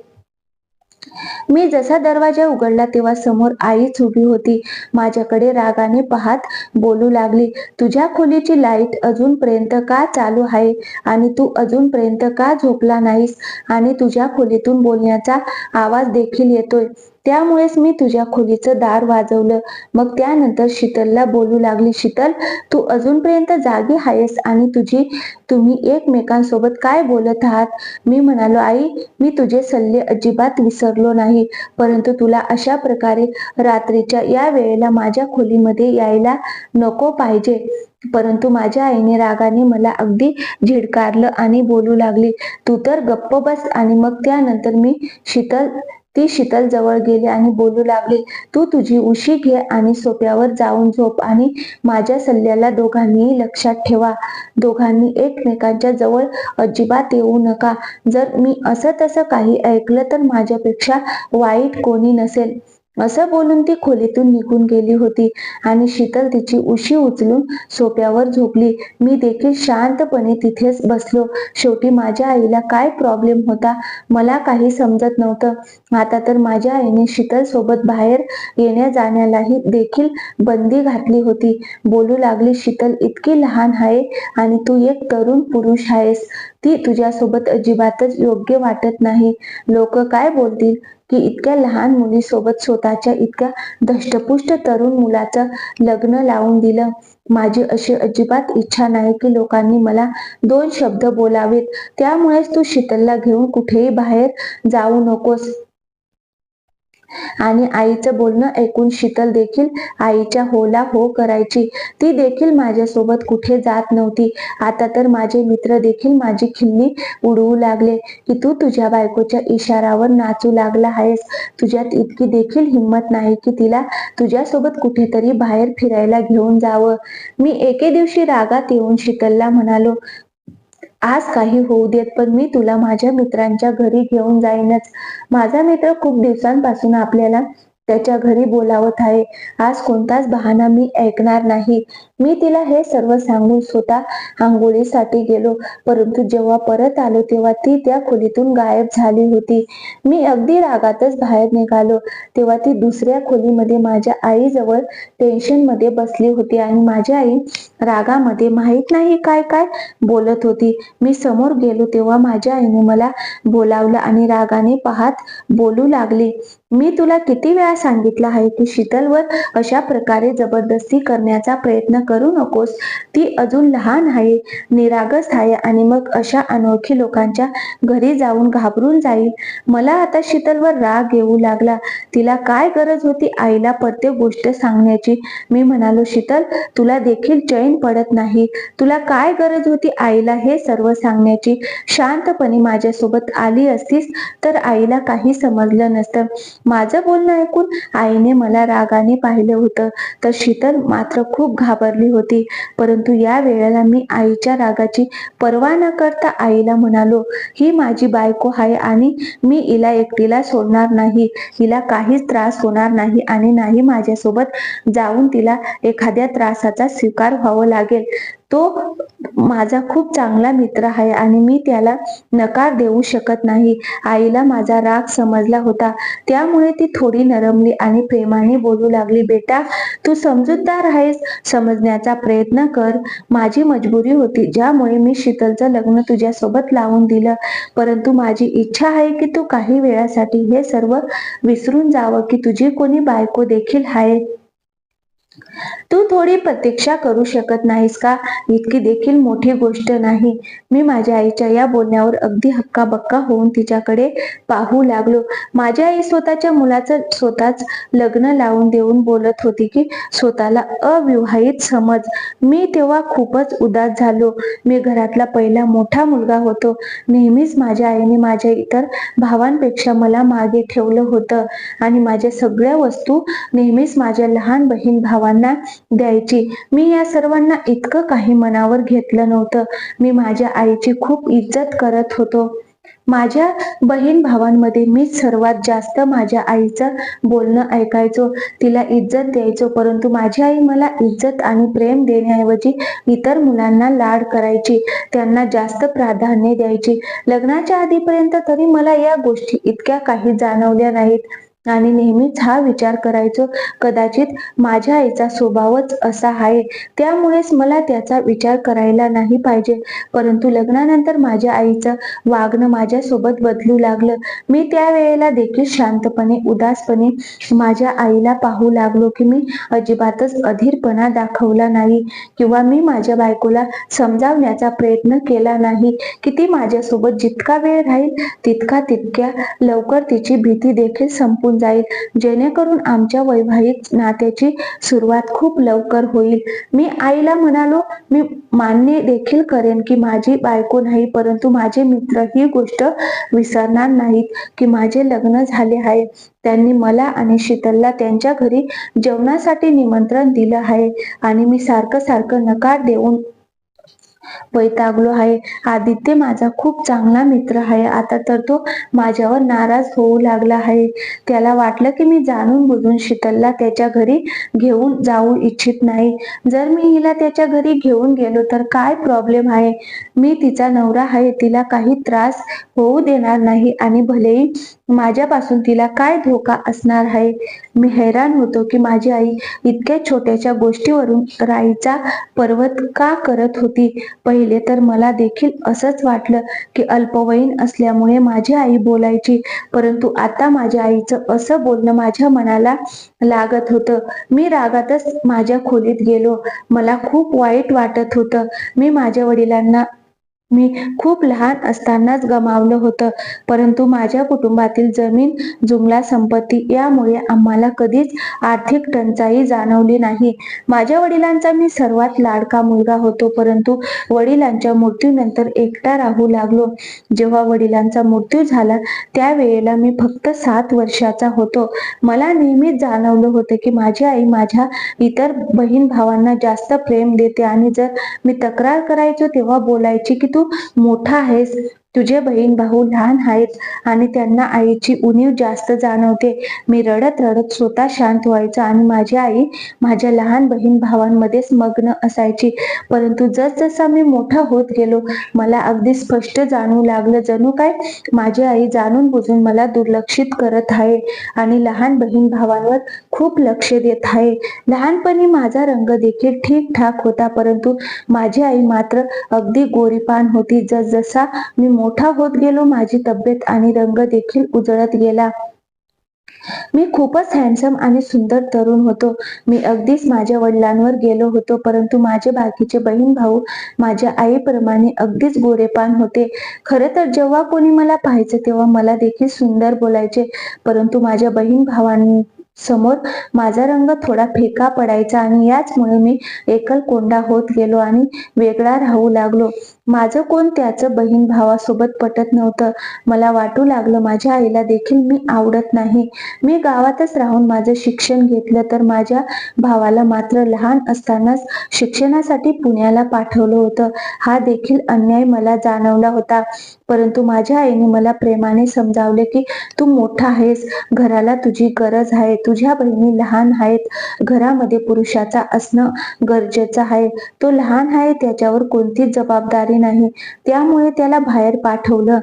मी जसा दरवाजा उघडला तेव्हा समोर आईच उभी होती. माझ्याकडे रागाने पाहत बोलू लागली, तुझ्या खोलीची लाईट अजूनपर्यंत का चालू आहे आणि तू अजूनपर्यंत का झोपला नाहीस? आणि तुझ्या खोलीतून बोलण्याचा आवाज देखील येतोय. त्यामुळेच मी तुझ्या खोलीचं दार वाजवलं. मग त्यानंतर शीतलला बोलू लागली, शीतल, तू अजूनपर्यंत जागी आहेस आणि तुम्ही एकमेकांसोबत काय बोलत आहात? मी म्हणालो, आई, मी तुझे सल्ले अजिबात विसरलो नाही, परंतु तुला अशा प्रकारे रात्रीच्या या वेळेला माझ्या खोलीमध्ये यायला नको पाहिजे. परंतु माझ्या आईने रागाने मला अगदी झिडकारलं आणि बोलू लागली, तू तर गप्प बस. आणि मग त्यानंतर ती शीतल जवळ गेली आणि बोलू लागली, तू तुझी उशी घे आणि सोफ्यावर जाऊन झोप आणि माझ्या सल्ल्याला दोघांनीही लक्षात ठेवा. दोघांनी एकमेकांच्या जवळ अजिबात येऊ नका. जर मी असं तसं काही ऐकलं तर माझ्यापेक्षा वाईट कोणी नसेल. असं बोलून ती खोलीतून निघून गेली होती आणि शीतल तिची उशी उचलून सोफ्यावर झोपली. मी देखील शांतपणे तिथेच बसलो. शेवटी माझ्या आईला काय प्रॉब्लेम होता मला काही समजत नव्हतं. आता तर माझ्या आईने शीतल सोबत बाहेर येण्या जाण्यालाही देखील बंदी घातली होती. बोलू लागली, शीतल इतकी लहान आहे आणि तू एक तरुण पुरुष आहेस. ती तुझ्यासोबत अजिबातच योग्य वाटत नाही. लोक काय बोलतील की इतक्या लहान मुलीसोबत स्वतःच्या इतक्या धष्टपुष्ट तरुण मुलाचं लग्न लावून दिलं. माझी अशी अजिबात इच्छा नाही की लोकांनी मला 2 शब्द बोलावेत. त्यामुळेच तू शीतलला घेऊन कुठेही बाहेर जाऊ नकोस. आणि आईचं बोलणं ऐकून शीतल देखील आईच्या होला हो करायची. ती देखील माझ्यासोबत कुठे जात नव्हती. आता तर माझे मित्र देखील माझी खिल्ली उडवू लागले की तू तुझ्या बायकोच्या इशारावर नाचू लागला आहेस. तुझ्यात इतकी देखील हिंमत नाही की तिला तुझ्यासोबत कुठेतरी बाहेर फिरायला घेऊन जावं. मी एके दिवशी रागात येऊन शीतलला म्हणालो, आज काही होऊ देत, पण मी तुला माझ्या मित्रांच्या घरी घेऊन जाईनच. माझा मित्र खूप दिवसांपासून आपल्याला त्याच्या घरी बोलावत आहे. आज कोणताच बहाणा मी ऐकणार नाही. मी तिला हे सर्व सांगून स्वतः आंघोळीसाठी गेलो, परंतु जेव्हा परत आलो तेव्हा ती त्या खोलीतून गायब झाली होती. मी अगदी रागातच बाहेर निघालो तेव्हा ती दुसऱ्या खोलीमध्ये माझ्या आईजवळ टेन्शनमध्ये बसली होती आणि माझी आई रागामध्ये माहित नाही काय काय बोलत होती. मी समोर गेलो तेव्हा माझ्या आईने मला बोलावलं आणि रागाने पाहत बोलू लागली, मी तुला किती वेळा सांगितलं आहे की शीतलवर अशा प्रकारे जबरदस्ती करण्याचा प्रयत्न करू नकोस. ती अजून लहान आहे, निरागस आहे आणि मग अशा अनोळखी लोकांच्या घरी जाऊन घाबरून जाईल. मला आता शीतलवर राग येऊ लागला. तिला काय गरज होती आईला प्रत्येक गोष्ट सांगण्याची. मी म्हणालो, शीतल, तुला देखील चैन पडत नाही. तुला काय गरज होती आईला हे सर्व सांगण्याची. शांतपणे माझ्यासोबत आली असतीस तर आईला काही समजलं नसतं. माझं बोलणं ऐकून आईने मला रागाने पाहिलं होतं, तर शीतल मात्र खूप घाबरली होती. परंतु या वेळेला मी आईच्या रागाची पर्वा न करता आईला म्हणालो, ही माझी बायको आहे आणि मी हिला एकटीला सोडणार नाही. हिला काहीच त्रास होणार नाही आणि नाही माझ्यासोबत जाऊन तिला एखाद्या त्रासाचा स्वीकार व्हावं लागेल. तो माझा खूप चांगला मित्र आहे आणि मी त्याला नकार देऊ शकत नाही. आईला माझा राग समजला होता, त्यामुळे ती थोडी नरमली आणि प्रेमाने बोलू लागली, बेटा, तू समजूतदार आहेस, समजण्याचा प्रयत्न कर. माझी मजबुरी होती ज्यामुळे मी शीतलचं लग्न तुझ्यासोबत लावून दिलं, परंतु माझी इच्छा आहे की तू काही वेळासाठी हे सर्व विसरून जावं की तुझी कोणी बायको देखील आहे. तू थोडी प्रतीक्षा करू शकत नाहीस का? इतकी देखील मोठी गोष्ट नाही. मी माझ्या आईच्या या बोलण्यावर अगदी हक्काबक्का होऊन तिच्याकडे पाहू लागलो. माझी आई स्वतःच्या मुलाचं स्वतःच लग्न लावून देऊन बोलत होती की स्वतःला अविवाहित समज. मी तेव्हा खूपच उदास झालो. मी घरातला पहिला मोठा मुलगा होतो. नेहमीच माझ्या आईने माझ्या इतर भावांपेक्षा मला मागे ठेवलं होतं आणि माझ्या सगळ्या वस्तू नेहमीच माझ्या लहान बहीण भावांना द्यायची. मी या सर्वांना इतकं काही मनावर घेतलं नव्हतं. मी माझ्या आईची खूप इज्जत करत होतो. माझ्या बहीण भावांमध्ये मीच सर्वात जास्त माझ्या आईचं बोलणं ऐकायचो, तिला इज्जत द्यायचो. परंतु माझी आई मला इज्जत आणि प्रेम देण्याऐवजी इतर मुलांना लाड करायची, त्यांना जास्त प्राधान्य द्यायची. लग्नाच्या आधीपर्यंत तरी मला या गोष्टी इतक्या काही जाणवल्या नाहीत आणि नेहमीच हा विचार करायचो, कदाचित माझ्या आईचा स्वभावच असा आहे, त्यामुळेच मला त्याचा विचार करायला नाही पाहिजे. परंतु लग्नानंतर माझ्या आईचं वागणं माझ्यासोबत बदलू लागलं. मी त्यावेळेला देखील शांतपणे, उदासपणे माझ्या आईला पाहू लागलो की मी अजिबातच अधीरपणा दाखवला नाही किंवा मी माझ्या बायकोला समजावण्याचा प्रयत्न केला नाही की ती माझ्यासोबत जितका वेळ राहील तितक्या लवकर तिची भीती देखील संपून जाईल, जेणेकरून आमच्या वैवाहिक नात्याची सुरुवात खूप लवकर होईल. मी आईला म्हणालो, मी मान्य देखील करेन की माझी बायको नाही, परंतु माझे मित्र ही गोष्ट विसरणार नाहीत की माझे लग्न झाले आहे. त्यांनी मला आणि शीतलला त्यांच्या घरी जेवणासाठी निमंत्रण दिलं आहे आणि मी सारखं नकार देऊन वैतागलो आहे. आदित्य माझा खूप चांगला मित्र आहे, आता तर तो माझ्यावर नाराज होऊ लागला आहे. त्याला वाटलं की मी जाणून बुजून शीतलला त्याच्या घरी घेऊन जाऊ इच्छित नाही. जर मी हिला त्याच्या घरी घेऊन गेलो तर काय प्रॉब्लेम आहे? मी तिचा नवरा आहे, तिला काही त्रास होऊ देणार नाही आणि भलेही माझ्यापासून तिला काय धोका असणार आहे. मी हैराण होतो की माझी आई इतक्या छोट्याशा गोष्टीवरून राईचा पर्वत का करत होती. पहिले तर मला देखील असंच वाटलं की अल्पवयीन असल्यामुळे माझी आई बोलायची, परंतु आता माझ्या आईचं असं बोलणं माझ्या मनाला लागत होतं. मी रागातच माझ्या खोलीत गेलो. मला खूप वाईट वाटत होतं. मी माझ्या वडिलांना मी खूप लहान असतानाच गमावलं होतं, परंतु माझ्या कुटुंबातील जमीन जुमला संपत्ती यामुळे आम्हाला कधीच आर्थिक टंचाई जाणवली नाही. माझ्या वडिलांचा मी सर्वात लाडका मुलगा होतो, परंतु वडिलांच्या मृत्यूनंतर एकटा राहू लागलो. जेव्हा वडिलांचा मृत्यू झाला त्यावेळेला मी फक्त 7 वर्षाचा होतो. मला नेहमीच जाणवलं होतं की माझी आई माझ्या इतर बहीण भावांना जास्त प्रेम देते आणि जर मी तक्रार करायचो तेव्हा बोलायची की तू मोठा आहेस, तुझे बहीण भाऊ लहान आहेत आणि त्यांना आईची उणीव जास्त जाणवते. मी रडत रडत स्वतः शांत व्हायचं आणि माझी आई माझ्या लहान बहीण भावांमध्येच मग्न असायची. परंतु जसजसा मी मोठा होत गेलो मला अगदी स्पष्ट जाणवू लागलं जणू काय माझी आई जाणून बुजून मला दुर्लक्षित करत आहे आणि लहान बहीण भावांवर खूप लक्ष देत आहे. लहानपणी माझा रंग देखील ठीक-ठाक होता, परंतु माझी आई मात्र अगदी गोरीपान होती. जसजसा मी मोठा होत गेलो माझी तब्येत आणि रंग देखील उजळत गेला. मी खूपच हँडसम आणि सुंदर तरुण होतो. मी अगदीच माझ्या वडिलांवर गेलो होतो, परंतु माझे बाकीचे बहीण भाऊ माझ्या आईप्रमाणे अगदीच गोरेपान होते. खरं तर जेव्हा कोणी मला पाहायचं तेव्हा मला देखील सुंदर बोलायचे, परंतु माझ्या बहीण भावांसमोर माझा रंग थोडा फिका पडायचा आणि याचमुळे मी एकलकोंडा होत गेलो आणि वेगळा राहू लागलो. माझं कोण त्याचं बहीण भावासोबत पटत नव्हतं. मला वाटू लागलं माझ्या आईला देखील मी आवडत नाही. मी गावातच राहून माझं शिक्षण घेतलं तर माझ्या भावाला मात्र लहान असतानाच शिक्षणासाठी पुण्याला पाठवलं होतं. हा देखील अन्याय मला जाणवला होता. परंतु माझ्या आईने मला प्रेमाने समजावले की तू मोठा आहेस, घराला तुझी गरज आहे, तुझ्या बहिणी लहान आहेत, घरामध्ये पुरुषाचा असणं गरजेचं आहे. तो लहान आहे, त्याच्यावर कोणतीच जबाबदारी नाही, त्यामुळे त्याला बाहेर पाठवलं.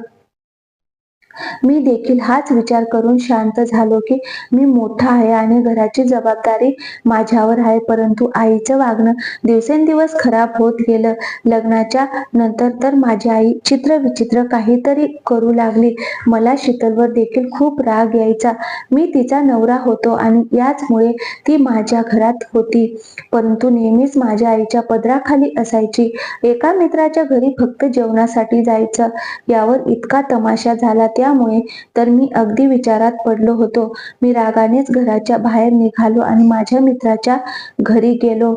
मी देखील हाच विचार करून शांत झालो की मी मोठा आहे आणि घराची जबाबदारी माझ्यावर आहे. परंतु आईचं वागणं दिवसेंदिवस खराब होत गेलं. लग्नाच्या नंतर तर माझी आई चित्रविचित्र काहीतरी करू लागली. मला शीतलवर देखील खूप राग यायचा. मी तिचा नवरा होतो आणि याचमुळे ती माझ्या घरात होती, परंतु नेहमीच माझ्या आईच्या पदराखाली असायची. एका मित्राच्या घरी फक्त जेवणासाठी जायचं, यावर इतका तमाशा झाला त्यामुळे तर मी अगदी विचारात पडलो होतो. मी रागानेच घराच्या बाहेर निघालो आणि माझ्या मित्राच्या घरी गेलो.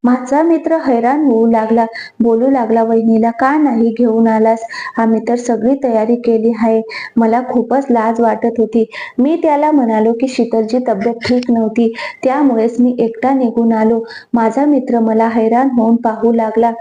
माझा मित्र हैराण होऊ लागला. बोलू लागला, वहिनीला का नाही घेऊन आलास? आम्ही तर सगळी तयारी केली आहे. मला खूपच लाज वाटत होती. मी त्याला म्हणालो की शीतलची तब्येत ठीक नव्हती, त्यामुळेच मी एकटा निघून आलो. माझा मित्र मला हैराण होऊन पाहू लागला.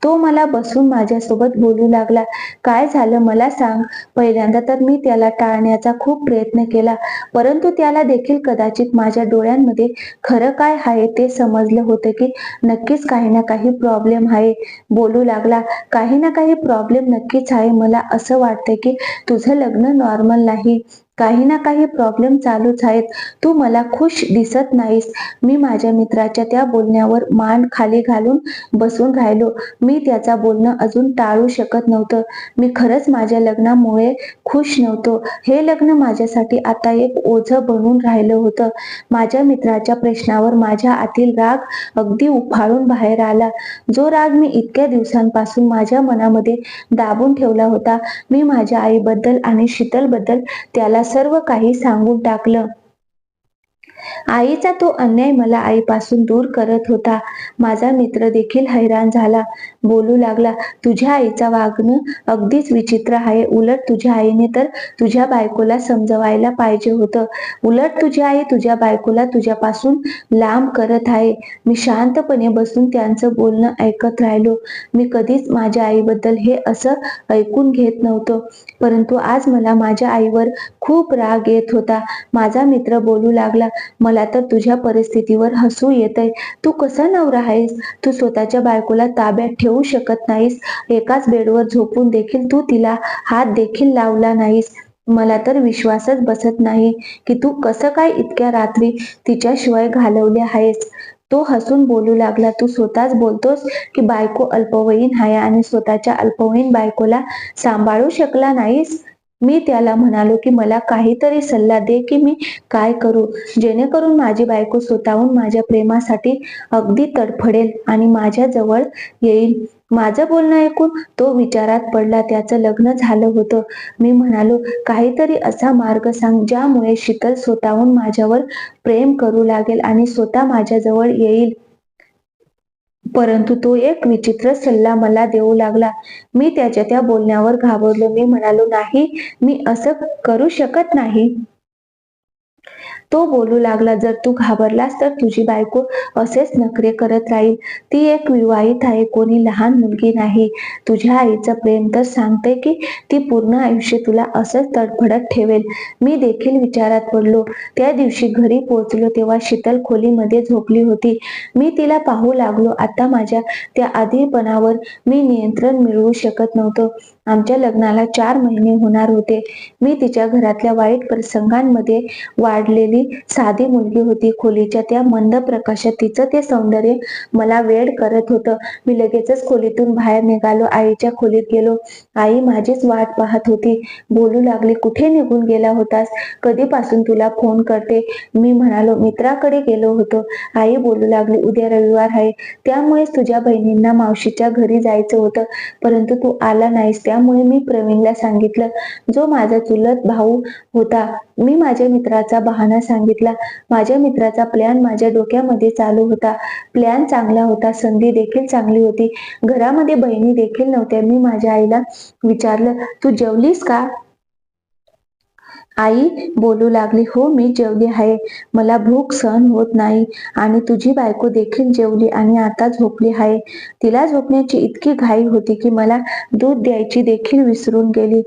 तो मला बसून माझ्यासोबत बोलू लागला. काय झालं मला सांग. पहिल्यांदा तर मी त्याला टाळण्याचा खूप प्रयत्न केला, परंतु त्याला देखील कदाचित माझ्या डोळ्यांमध्ये खरं काय आहे ते समजलं होतं की नक्कीच काही ना काही प्रॉब्लेम आहे. बोलू लागला, काही ना काही प्रॉब्लेम नक्कीच आहे. मला असं वाटतंय की तुझं लग्न नॉर्मल नाही. काही ना काही प्रॉब्लेम चालूच आहेत. तू मला खुश दिसत नाहीस. मी माझ्या मित्राच्या त्या बोलण्यावर मान खाली घालून बसून राहिलो. मी त्याचा बोलणं अजून टाळू शकत नव्हतं. मी खरंच माझ्या लग्नामुळे खुश नव्हतो. हे लग्न माझ्यासाठी आता एक ओझं बनून राहिलं होतं. माझ्या मित्राच्या प्रश्नावर माझ्या आतील राग अगदी उफाळून बाहेर आला. जो राग मी इतक्या दिवसांपासून माझ्या मनामध्ये दाबून ठेवला होता. मी माझ्या आईबद्दल आणि शीतलबद्दल त्याला सर्व काही सांगून टाकलं. आईचा तो अन्याय मला आईपासून दूर करत होता. माझा मित्र देखील हैराण झाला. बोलू लागला, तुझ्या आईचं वागणं अगदीच विचित्र आहे. उलट तुझ्या आईने तर तुझ्या बायकोला समजवायला पाहिजे होतं. उलट तुझी आई तुझ्या बायकोला तुझ्यापासून लांब करत आहे. मी शांतपणे बसून त्यांचं बोलणं ऐकत राहिलो. मी कधीच माझ्या आईबद्दल हे असं ऐकून घेत नव्हतो, परंतु आज मला माझ्या आईवर खूप राग येत होता. माझा मित्र बोलू लागला, मला तर तुझ्या परिस्थितीवर हसू येतंय. तू कसा नवरा आहेस? तू स्वतःच्या बायकोला ताब्यात ठेवू शकत नाहीस. एकाच बेडवर झोपून देखील तू तिला हात देखील लावला नाहीस. मला तर विश्वासच बसत नाही की तू कसं काय इतक्या रात्री तिच्याशिवाय घालवल्या आहेस. तो हसून बोलू लागला, तू स्वतःच बोलतोस की बायको अल्पवयीन आहे आणि स्वतःच्या अल्पवयीन बायकोला सांभाळू शकला नाहीस. मी त्याला म्हणालो की मला काहीतरी सल्ला दे की मी काय करू, जेणेकरून माझी बायको स्वतःहून माझ्या प्रेमासाठी अगदी तडफडेल आणि माझ्या जवळ येईल. माझं बोलणं ऐकून तो विचारात पडला. त्याचं लग्न झालं होतं. मी म्हणालो, काहीतरी असा मार्ग सांग ज्यामुळे शीतल स्वतःहून माझ्यावर प्रेम करू लागेल आणि स्वतः माझ्याजवळ येईल. परंतु तो एक विचित्र सल्ला मला देऊ लागला. मी त्याच्या त्या बोलण्यावर घाबरलो. मी म्हणालो, नाही, मी असं करू शकत नाही. तो बोलू लागला, जर तू घाबरलास तर तुझी बायको असेच नखरे करत राहील. ती एक विवाहित आहे, कोणी लहान मुलगी नाही. तुझ्या आईचं प्रेम तर सांगते की ती पूर्ण आयुष्य तुला असंच तडफडत ठेवेल. मी देखील विचारात पडलो. त्या दिवशी घरी पोहोचलो तेव्हा शीतल खोलीमध्ये झोपली होती. मी तिला पाहू लागलो. आता माझ्या त्या आधीपणावर मी नियंत्रण मिळवू शकत नव्हतो. आमच्या लग्नाला 4 महिने होणार होते. मी तिच्या घरातल्या वाईट प्रसंगांमध्ये वाढलेली साधी मुलगी होती. खोलीच्या त्या मंद प्रकाशात तिचं ते सौंदर्य मला वेड करत होतं. मी लगेचच खोलीतून बाहेर निघालो. आईच्या खोलीत गेलो. आई माझीच वाट पाहत होती. बोलू लागली, कुठे निघून गेला होतास? कधीपासून तुला फोन करते. मी म्हणालो, मित्राकडे गेलो होतो. आई बोलू लागली, उद्या रविवार आहे, त्यामुळेच तुझ्या बहिणींना मावशीच्या घरी जायचं होतं, परंतु तू आला नाहीस. त्यामुळे मी प्रवीणला सांगितलं, जो माझा चुलत भाऊ होता. मी माझ्या मित्राचा बहाणा सांगितला. माझ्या मित्राचा प्लॅन माझ्या डोक्यामध्ये चालू होता. प्लॅन चांगला होता, संधी देखील चांगली होती. घरामध्ये बहिणी देखील नव्हत्या. मी माझ्या आईला विचारलं, तू जेवलीस का? आई बोलू लागली, हो मी जेवली आहे. मला भूक सहन होत नाही आणि तुझी बायको देखील जेवली आणि आता झोपली आहे. तिला झोपण्याची इतकी घाई होती की मला दूध द्यायची देखील विसरून गेली.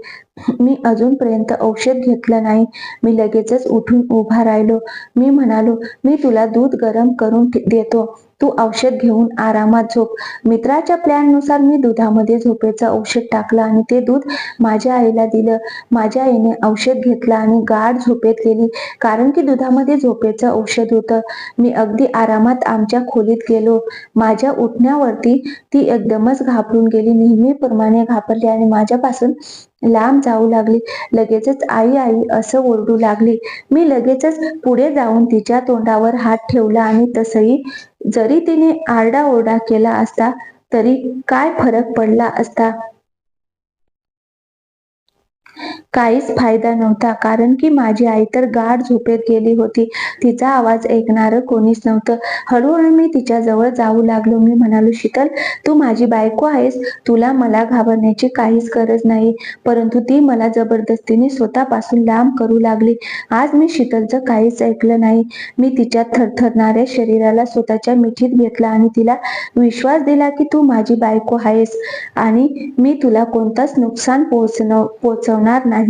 मी अजूनपर्यंत औषध घेतलं नाही. मी लगेचच उठून उभा राहिलो. मी म्हणालो, मी तुला दूध गरम करून देतो. तू औषध घेऊन आरामात झोप. मित्राच्या प्लॅननुसार मी दुधामध्ये झोपेचं औषध टाकलं आणि ते दूध माझ्या आईला दिलं. माझ्या आईने औषध घेतलं आणि गाढ झोपेत गेली, कारण की दुधामध्ये झोपेचं औषध होतं. मी अगदी आरामात आमच्या खोलीत गेलो. माझ्या उठण्यावरती ती एकदमच घाबरून गेली. नेहमीप्रमाणे घाबरली आणि माझ्यापासून लांब जाऊ लागली. लगेचच आई आई असं ओरडू लागली. मी लगेचच पुढे जाऊन तिच्या तोंडावर हात ठेवला आणि तसही जरी तिने आरडाओरडा केला असता तरी काय फरक पडला असता? काहीच फायदा नव्हता, कारण की माझी आई तर गाढ झोपेत गेली होती. तिचा आवाज ऐकणारं कोणीच नव्हतं. हळूहळू मी तिच्या जवळ जाऊ लागलो. मी म्हणालो, शीतल, तू माझी बायको आहेस. तुला मला घाबरण्याची काहीच गरज नाही. परंतु ती मला जबरदस्तीने स्वतःपासून लांब करू लागली. आज मी शीतलचं काहीच ऐकलं नाही. मी तिच्या थरथरणाऱ्या शरीराला स्वतःच्या मिठीत घेतलं आणि तिला विश्वास दिला की तू माझी बायको आहेस आणि मी तुला कोणतंच नुकसान पोहोचवणार नाही.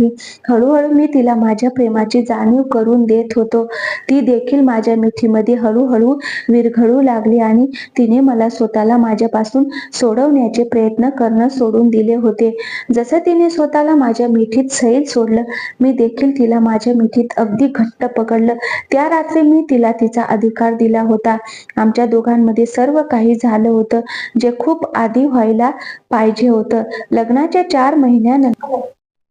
हळूहळू मी तिला माझ्या प्रेमाची जाणीव करून देत होतो. ती देखील माझ्या मिठीमध्ये हळूहळू विरघळू लागली आणि तिने मला स्वतःला माझ्यापासून सोडवण्याचे प्रयत्न करणं सोडून दिले होते. जसं तिने स्वतःला माझ्या मिठीत सैल सोडलं, मी देखील तिला माझ्या मिठीत अगदी घट्ट पकडलं. त्या रात्री मी तिला तिचा अधिकार दिला होता. आमच्या दोघांमध्ये सर्व काही झालं होतं जे खूप आधी व्हायला पाहिजे होतं. लग्नाच्या 4 महिन्यानंतर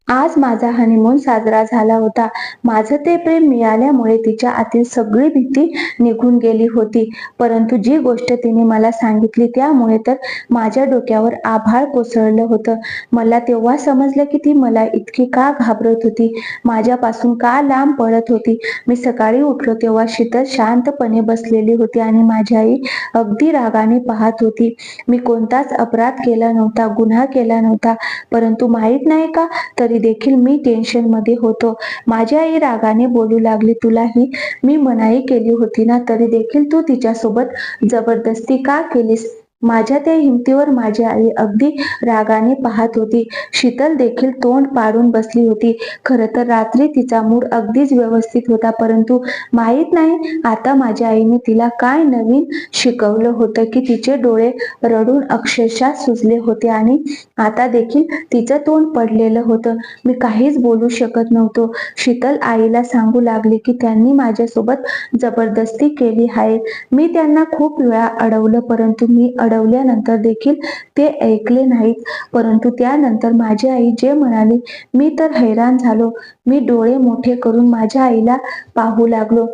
आज माझा हनीमून साजरा झाला होता. माझं ते प्रेम मिळाल्यामुळे तिच्या आतील सगळी भीती निघून गेली होती. परंतु जी गोष्ट तिने मला सांगितली त्यामुळे तर माझ्या डोक्यावर आभाळ कोसळलं होतं. मला तेव्हा समजलं की ती मला इतकी का घाबरत होती, माझ्यापासून का लांब पळत होती. मी सकाळी उठलो तेव्हा शीतल शांतपणे बसलेली होती आणि माझी आई अगदी रागाने पाहत होती. मी कोणताच अपराध केला नव्हता, गुन्हा केला नव्हता, परंतु माहित नाही का, तरी देखील मी टेन्शनमध्ये होतो. माझी आई रागाने बोलू लागली, तुलाही मी मनाई केली होती ना, तरी देखील तू तिच्यासोबत जबरदस्ती का केलीस? माझ्या त्या हिमतीवर माझी आई अगदी रागाने पाहत होती. शीतल देखील तोंड पाडून बसली होती. खरं तर रात्री तिचा मूड अगदीच व्यवस्थित होता, परंतु माहित नाही आता माझ्या आईने तिला काय नवीन शिकवलं होतं की तिचे डोळे रडून अक्षरशः सुजले होते आणि आता देखील तिचं तोंड पडलेलं होतं. मी काहीच बोलू शकत नव्हतो. शीतल आईला सांगू लागली की त्यांनी माझ्यासोबत जबरदस्ती केली आहे. मी त्यांना खूप वेळा अडवलं, परंतु मी अडवल्यानंतर देखील ते ऐकले नाहीत. परंतु त्यानंतर माझी आई जे म्हणाली, मी तर हैराण झालो. मी डोळे मोठे करून माझ्या आईला पाहू लागलो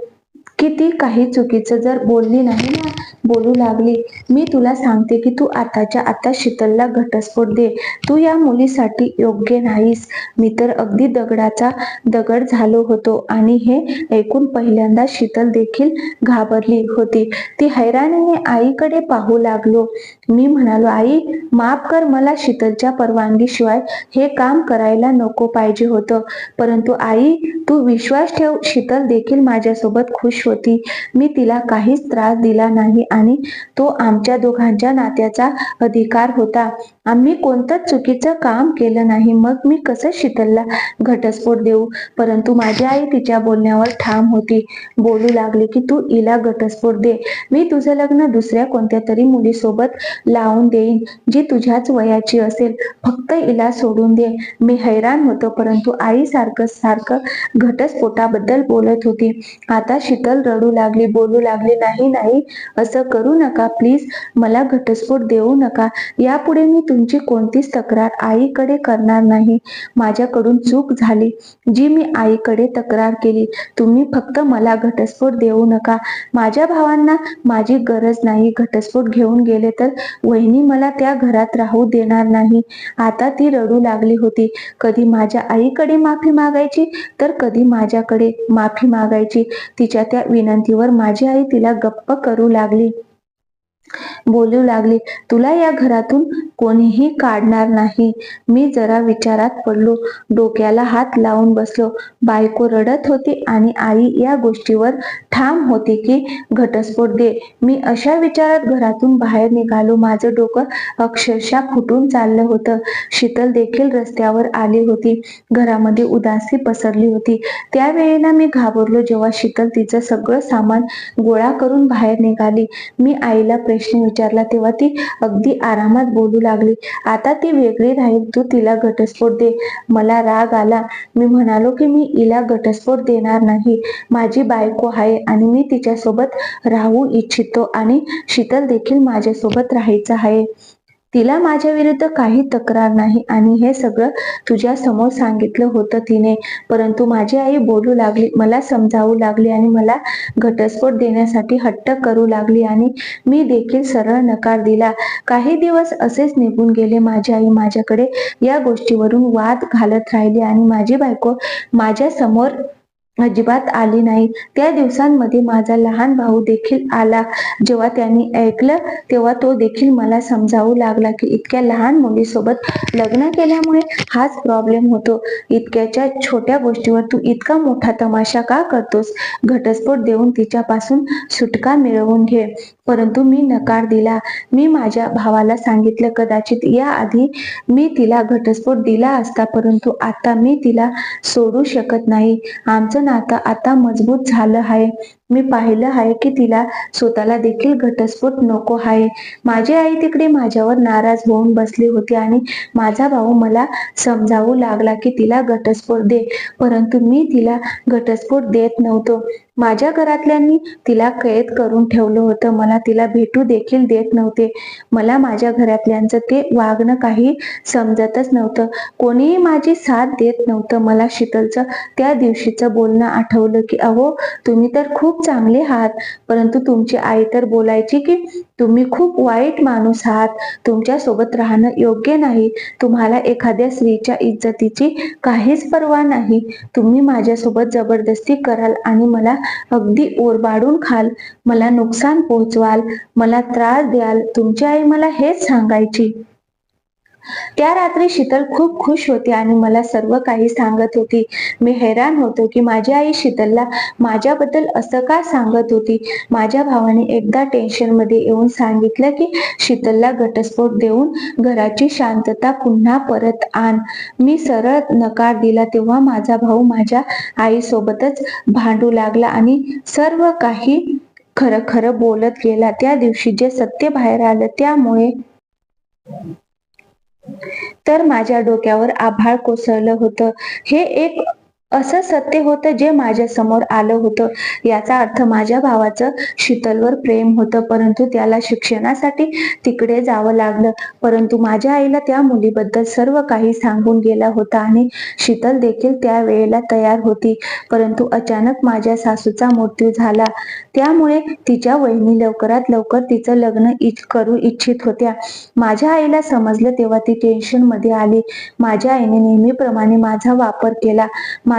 की ती काही चुकीचं जर बोलली नाही ना. बोलू लागली, मी तुला सांगते की तू आताच्या आता शीतलला घटस्फोट दे. तू या मुलीसाठी योग्य नाहीस. मी तर अगदी दगडाचा दगड झालो होतो आणि हे ऐकून पहिल्यांदा शीतल देखील घाबरली होती. ती हैराणीने आईकडे पाहू लागलो. मी म्हणालो, आई माफ कर, मला शीतलच्या परवानगीशिवाय हे काम करायला नको पाहिजे होतं. परंतु आई तू विश्वास ठेव, शीतल देखील माझ्यासोबत खुश होती. मी तिला काहीच त्रास दिला नाही आणि तो आमच्या दोघांच्या नात्याचा अधिकार होता. आम्ही कोणतंच चुकीचं काम केलं नाही. मग मी कसं शीतलला घटस्फोट देऊ? परंतु माझी आई तिच्या बोलण्यावर ठाम होती. बोलू लागली की तू हिला घटस्फोट दे. मी तुझं लग्न दुसऱ्या कोणत्या तरी मुलीसोबत लावून देईन जी तुझ्याच वयाची असेल. फक्त हिला सोडून दे. मी हैराण होतो, परंतु आई सारखं सारखं घटस्फोटाबद्दल बोलत होती. आता शीतल रडू लागली, बोलू लागली, नाही नाही असं करू नका प्लीज, मला घटस्फोट देऊ नका. यापुढे मी तुमची कोणतीच तक्रार आईकडे करणार नाही. माझ्याकडून चूक झाली जी मी आईकडे तक्रार केली. तुम्ही फक्त मला घटस्फोट देऊ नका. माझ्या भावांना माझी गरज नाही. घटस्फोट घेऊन गेले तर वहिनी मला त्या घरात राहू देणार नाही. आता ती रडू लागली होती. कधी माझ्या आईकडे माफी मागायची तर कधी माझ्याकडे माफी मागायची. तिच्या त्या विनंतीवर माझी आई तिला गप्प करू लागली. बोलू लागली, तुला या घरातून कोणीही काढणार नाही. मी जरा विचारात पडलो. डोक्याला हात लावून बसलो. बायको रडत होती आणि आई या गोष्टीवर ठाम होती की घटस्फोट दे. मी अशा विचारात घरातून बाहेर निघालो. माझं डोकं अक्षरशः फुटून चाललं होतं. शीतल देखील रस्त्यावर आली होती. घरामध्ये उदासी पसरली होती. त्यावेळेला मी घाबरलो जेव्हा शीतल तिचं सगळं सामान गोळा करून बाहेर निघाली. मी आईला प्रश्न विचारला तेव्हा ती अगदी आरामात बोलू लागली, आता ती वेगळी राहील, तू तिला घटस्फोट दे. मला राग आला. मी म्हणालो की मी हिला घटस्फोट देणार नाही. माझी बायको आहे आणि मी तिच्यासोबत राहू इच्छितो आणि शीतल देखील माझ्यासोबत राहायचं आहे. तिला माझ्या विरुद्ध काही तक्रार नाही आणि हे सगळं तुझ्या समोर सांगितलं होतं तिने. परंतु माझी आई बोलू लागली, मला समजावू लागली आणि मला घटस्फोट देण्यासाठी हट्ट करू लागली आणि मी देखील सरळ नकार दिला. काही दिवस असेच निघून गेले. माझी आई माझ्याकडे या गोष्टीवरून वाद घालत राहिली आणि माझी बायको माझ्या समोर अजिबात आली नाही. त्या दिवसांमध्ये माझा लहान भाऊ देखील आला. जेव्हा त्यांनी ऐकलं तेव्हा तो देखील मला समजावू लागला की इतक्या लहान मुलीसोबत लग्न केल्यामुळे हाच प्रॉब्लेम होतो. इतक्याच्या छोट्या गोष्टीवर तू इतका मोठा तमाशा का करतोस? घटस्फोट देऊन तिच्यापासून सुटका मिळवून घे. परंतु मी नकार दिला. मी माझ्या भावाला सांगितलं, कदाचित याआधी मी तिला घटस्फोट दिला असता, परंतु आता मी तिला सोडू शकत नाही. आमचं नातं आता मजबूत झालं आहे. मी पाहिलं आहे की तिला स्वतःला देखील घटस्फोट नको आहे. माझी आई तिकडे माझ्यावर नाराज होऊन बसली होती आणि माझा भाऊ मला समजावू लागला की तिला घटस्फोट दे. परंतु मी तिला घटस्फोट देत नव्हतो. माझ्या घरातल्यांनी तिला कैद करून ठेवलं होतं. मला तिला भेटू देखील देत नव्हते. मला माझ्या घरातल्यांचं ते वागणं काही समजतच नव्हतं. कोणीही माझी साथ देत नव्हतं. मला शीतलचं त्या दिवशीचं बोलणं आठवलं की अहो तुम्ही तर खूप चांगले आहात, परंतु तुमची आई तर बोलायची की तुम्ही खूप वाईट माणूस आहात, तुमच्या सोबत राहणं योग्य नाही, तुम्हाला एखाद्या स्त्रीच्या इज्जतीची काहीच पर्वा नाही, तुम्ही माझ्यासोबत जबरदस्ती कराल आणि मला अगदी ओरबाडून खाल, मला नुकसान पोहोचवाल, मला त्रास द्याल. तुमची आई मला हेच सांगायची. त्या रात्री शीतल खूप खुश होती आणि मला सर्व काही सांगत होती. मी हैराण होतो की माझी आई शीतलला माझ्याबद्दल असं का सांगत होती. माझ्या भावाने एकदा टेन्शन मध्ये येऊन सांगितलं की शीतलला घटस्फोट देऊन घराची शांतता पुन्हा परत आण. मी सरळ नकार दिला. तेव्हा माझा भाऊ माझ्या आईसोबतच भांडू लागला आणि सर्व काही खरं खरं बोलत गेला. त्या दिवशी जे सत्य बाहेर आलं त्यामुळे तर माझ्या डोक्यावर आभाळ कोसळलं होतं. हे एक असं सत्य होतं जे माझ्या समोर आलं होतं. याचा अर्थ माझ्या भावाचं शीतलवर प्रेम होतं, परंतु त्याला शिक्षणासाठी तिकडे जावं लागलं. परंतु माझ्या आईला त्या मुलीबद्दल सर्व काही सांगून गेला होता आणि शीतल देखील त्या वेळेला तयार होती. परंतु अचानक माझ्या सासूचा मृत्यू झाला. त्यामुळे तिच्या वहिनी लवकरात लवकर तिचं लग्न करू इच्छित होत्या. माझ्या आईला समजलं तेव्हा ती टेन्शन मध्ये आली. माझ्या आईने नेहमीप्रमाणे माझा वापर केला.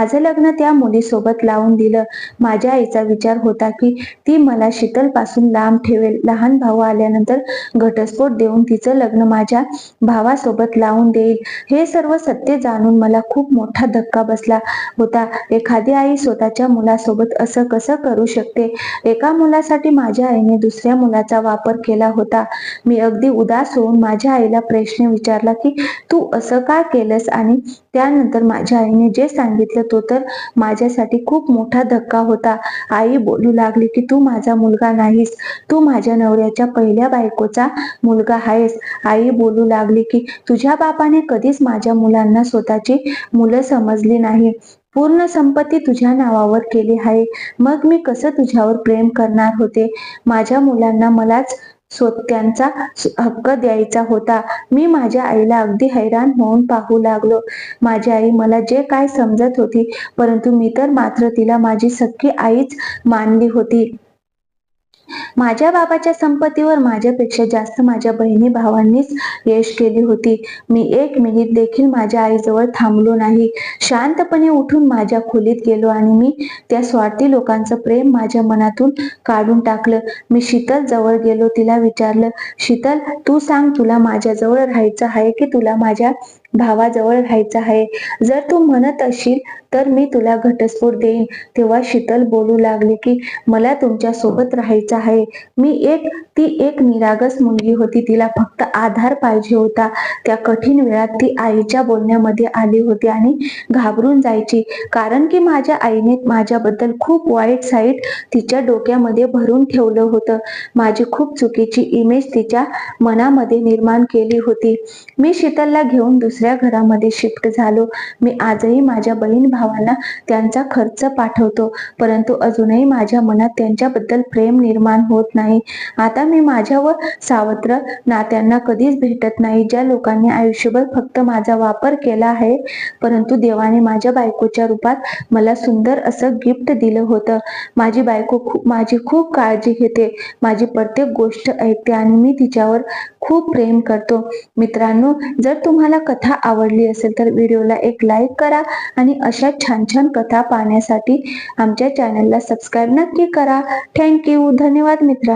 माझं लग्न त्या मुलीसोबत लावून दिलं. माझ्या आईचा विचार होता की ती मला शीतल पासून लांब ठेवेल. लहान भाऊ आल्यानंतर घटस्फोट देऊन तिचं लग्न माझ्या भावासोबत लावून देईल. हे सर्व सत्य जाणून मला खूप मोठा धक्का बसला होता. एखादी आई स्वतःच्या मुलासोबत असं कसं करू शकते? एका मुलासाठी माझ्या आईने दुसऱ्या मुलाचा वापर केला होता. मी अगदी उदास होऊन माझ्या आईला प्रश्न विचारला की तू असं का केलंस? आणि त्यानंतर माझ्या आईने जे सांगितलं तो तर माझ्यासाठी खूप मोठा धक्का होता. आई बोलू लागली की तू माझा मुलगा नाहीस, तू माझ्या नवऱ्याच्या पहिल्या बायकोचा मुलगा आहेस. आई बोलू लागली की तुझ्या बापाने कधीच माझ्या मुलांना स्वतःची मुलं समजली नाही. पूर्ण संपत्ती तुझ्या नावावर केली आहे. मग मी कसं तुझ्यावर प्रेम करणार होते? माझ्या मुलांना मलाच त्यांचा हक्क द्यायचा होता. मी माझ्या आईला अगदी हैराण होऊन पाहू लागलो. माझी आई मला जे काय समजत होती, परंतु मी तर मात्र तिला माझी सख्खी आईच मानली होती. माझ्या बाबाच्या संपत्तीवर माझ्यापेक्षा जास्त माझ्या बहिणी भावांनीच यश केली होती. मी एक मिनिट देखील माझ्या आईजवळ थांबलो नाही. शांतपणे उठून माझ्या खोलीत गेलो आणि मी त्या स्वार्थी लोकांचं प्रेम माझ्या मनातून काढून टाकलं. मी शीतल जवळ गेलो. तिला विचारलं, शीतल तू सांग, तुला माझ्याजवळ राहायचं आहे की तुला माझ्या भावाजवळ राहायचं आहे? जर तू म्हणत असशील तर मी तुला घटस्फोट देईन. तेव्हा शीतल बोलू लागली की मला तुमच्या सोबत राहायचं आहे. ती एक निरागस मुलगी होती. तिला फक्त आधार पाहिजे होता. त्या कठीण वेळात ती आईच्या बोलण्यामध्ये आली होती आणि घाबरून जायची, कारण की माझ्या आईने माझ्याबद्दल खूप वाईट साईड तिच्या डोक्यामध्ये भरून ठेवलं होतं. माझी खूप चुकीची इमेज तिच्या मनामध्ये निर्माण केली होती. मी शीतलला घेऊन दुसऱ्या घरामध्ये शिफ्ट झालो. मी आजही माझ्या बहीण भावांना त्यांचा खर्च पाठवतो, परंतु अजूनही माझ्या मनात त्यांच्याबद्दल प्रेम निर्माण होत नाही. आता मी माझ्या व सावत्र नात्यांना कधीच भेटत नाही, ज्या लोकांनी आयुष्यभर फक्त माझा वापर केला आहे, परंतु देवाने माझ्या बायकोच्या रूपात मला सुंदर असं गिफ्ट दिलं होतं. माझी बायको माझी खूप काळजी घेते, माझी प्रत्येक गोष्ट ऐकते आणि मी तिच्यावर खूप प्रेम करतो. मित्रांनो, जर तुम्हाला कथा आवडली असेल तर व्हिडिओला एक लाईक करा आणि अशा छान छान कथा पाहण्यासाठी आमच्या चॅनलला सबस्क्राईब नक्की करा. थँक्यू. धन्यवाद मित्रांनो.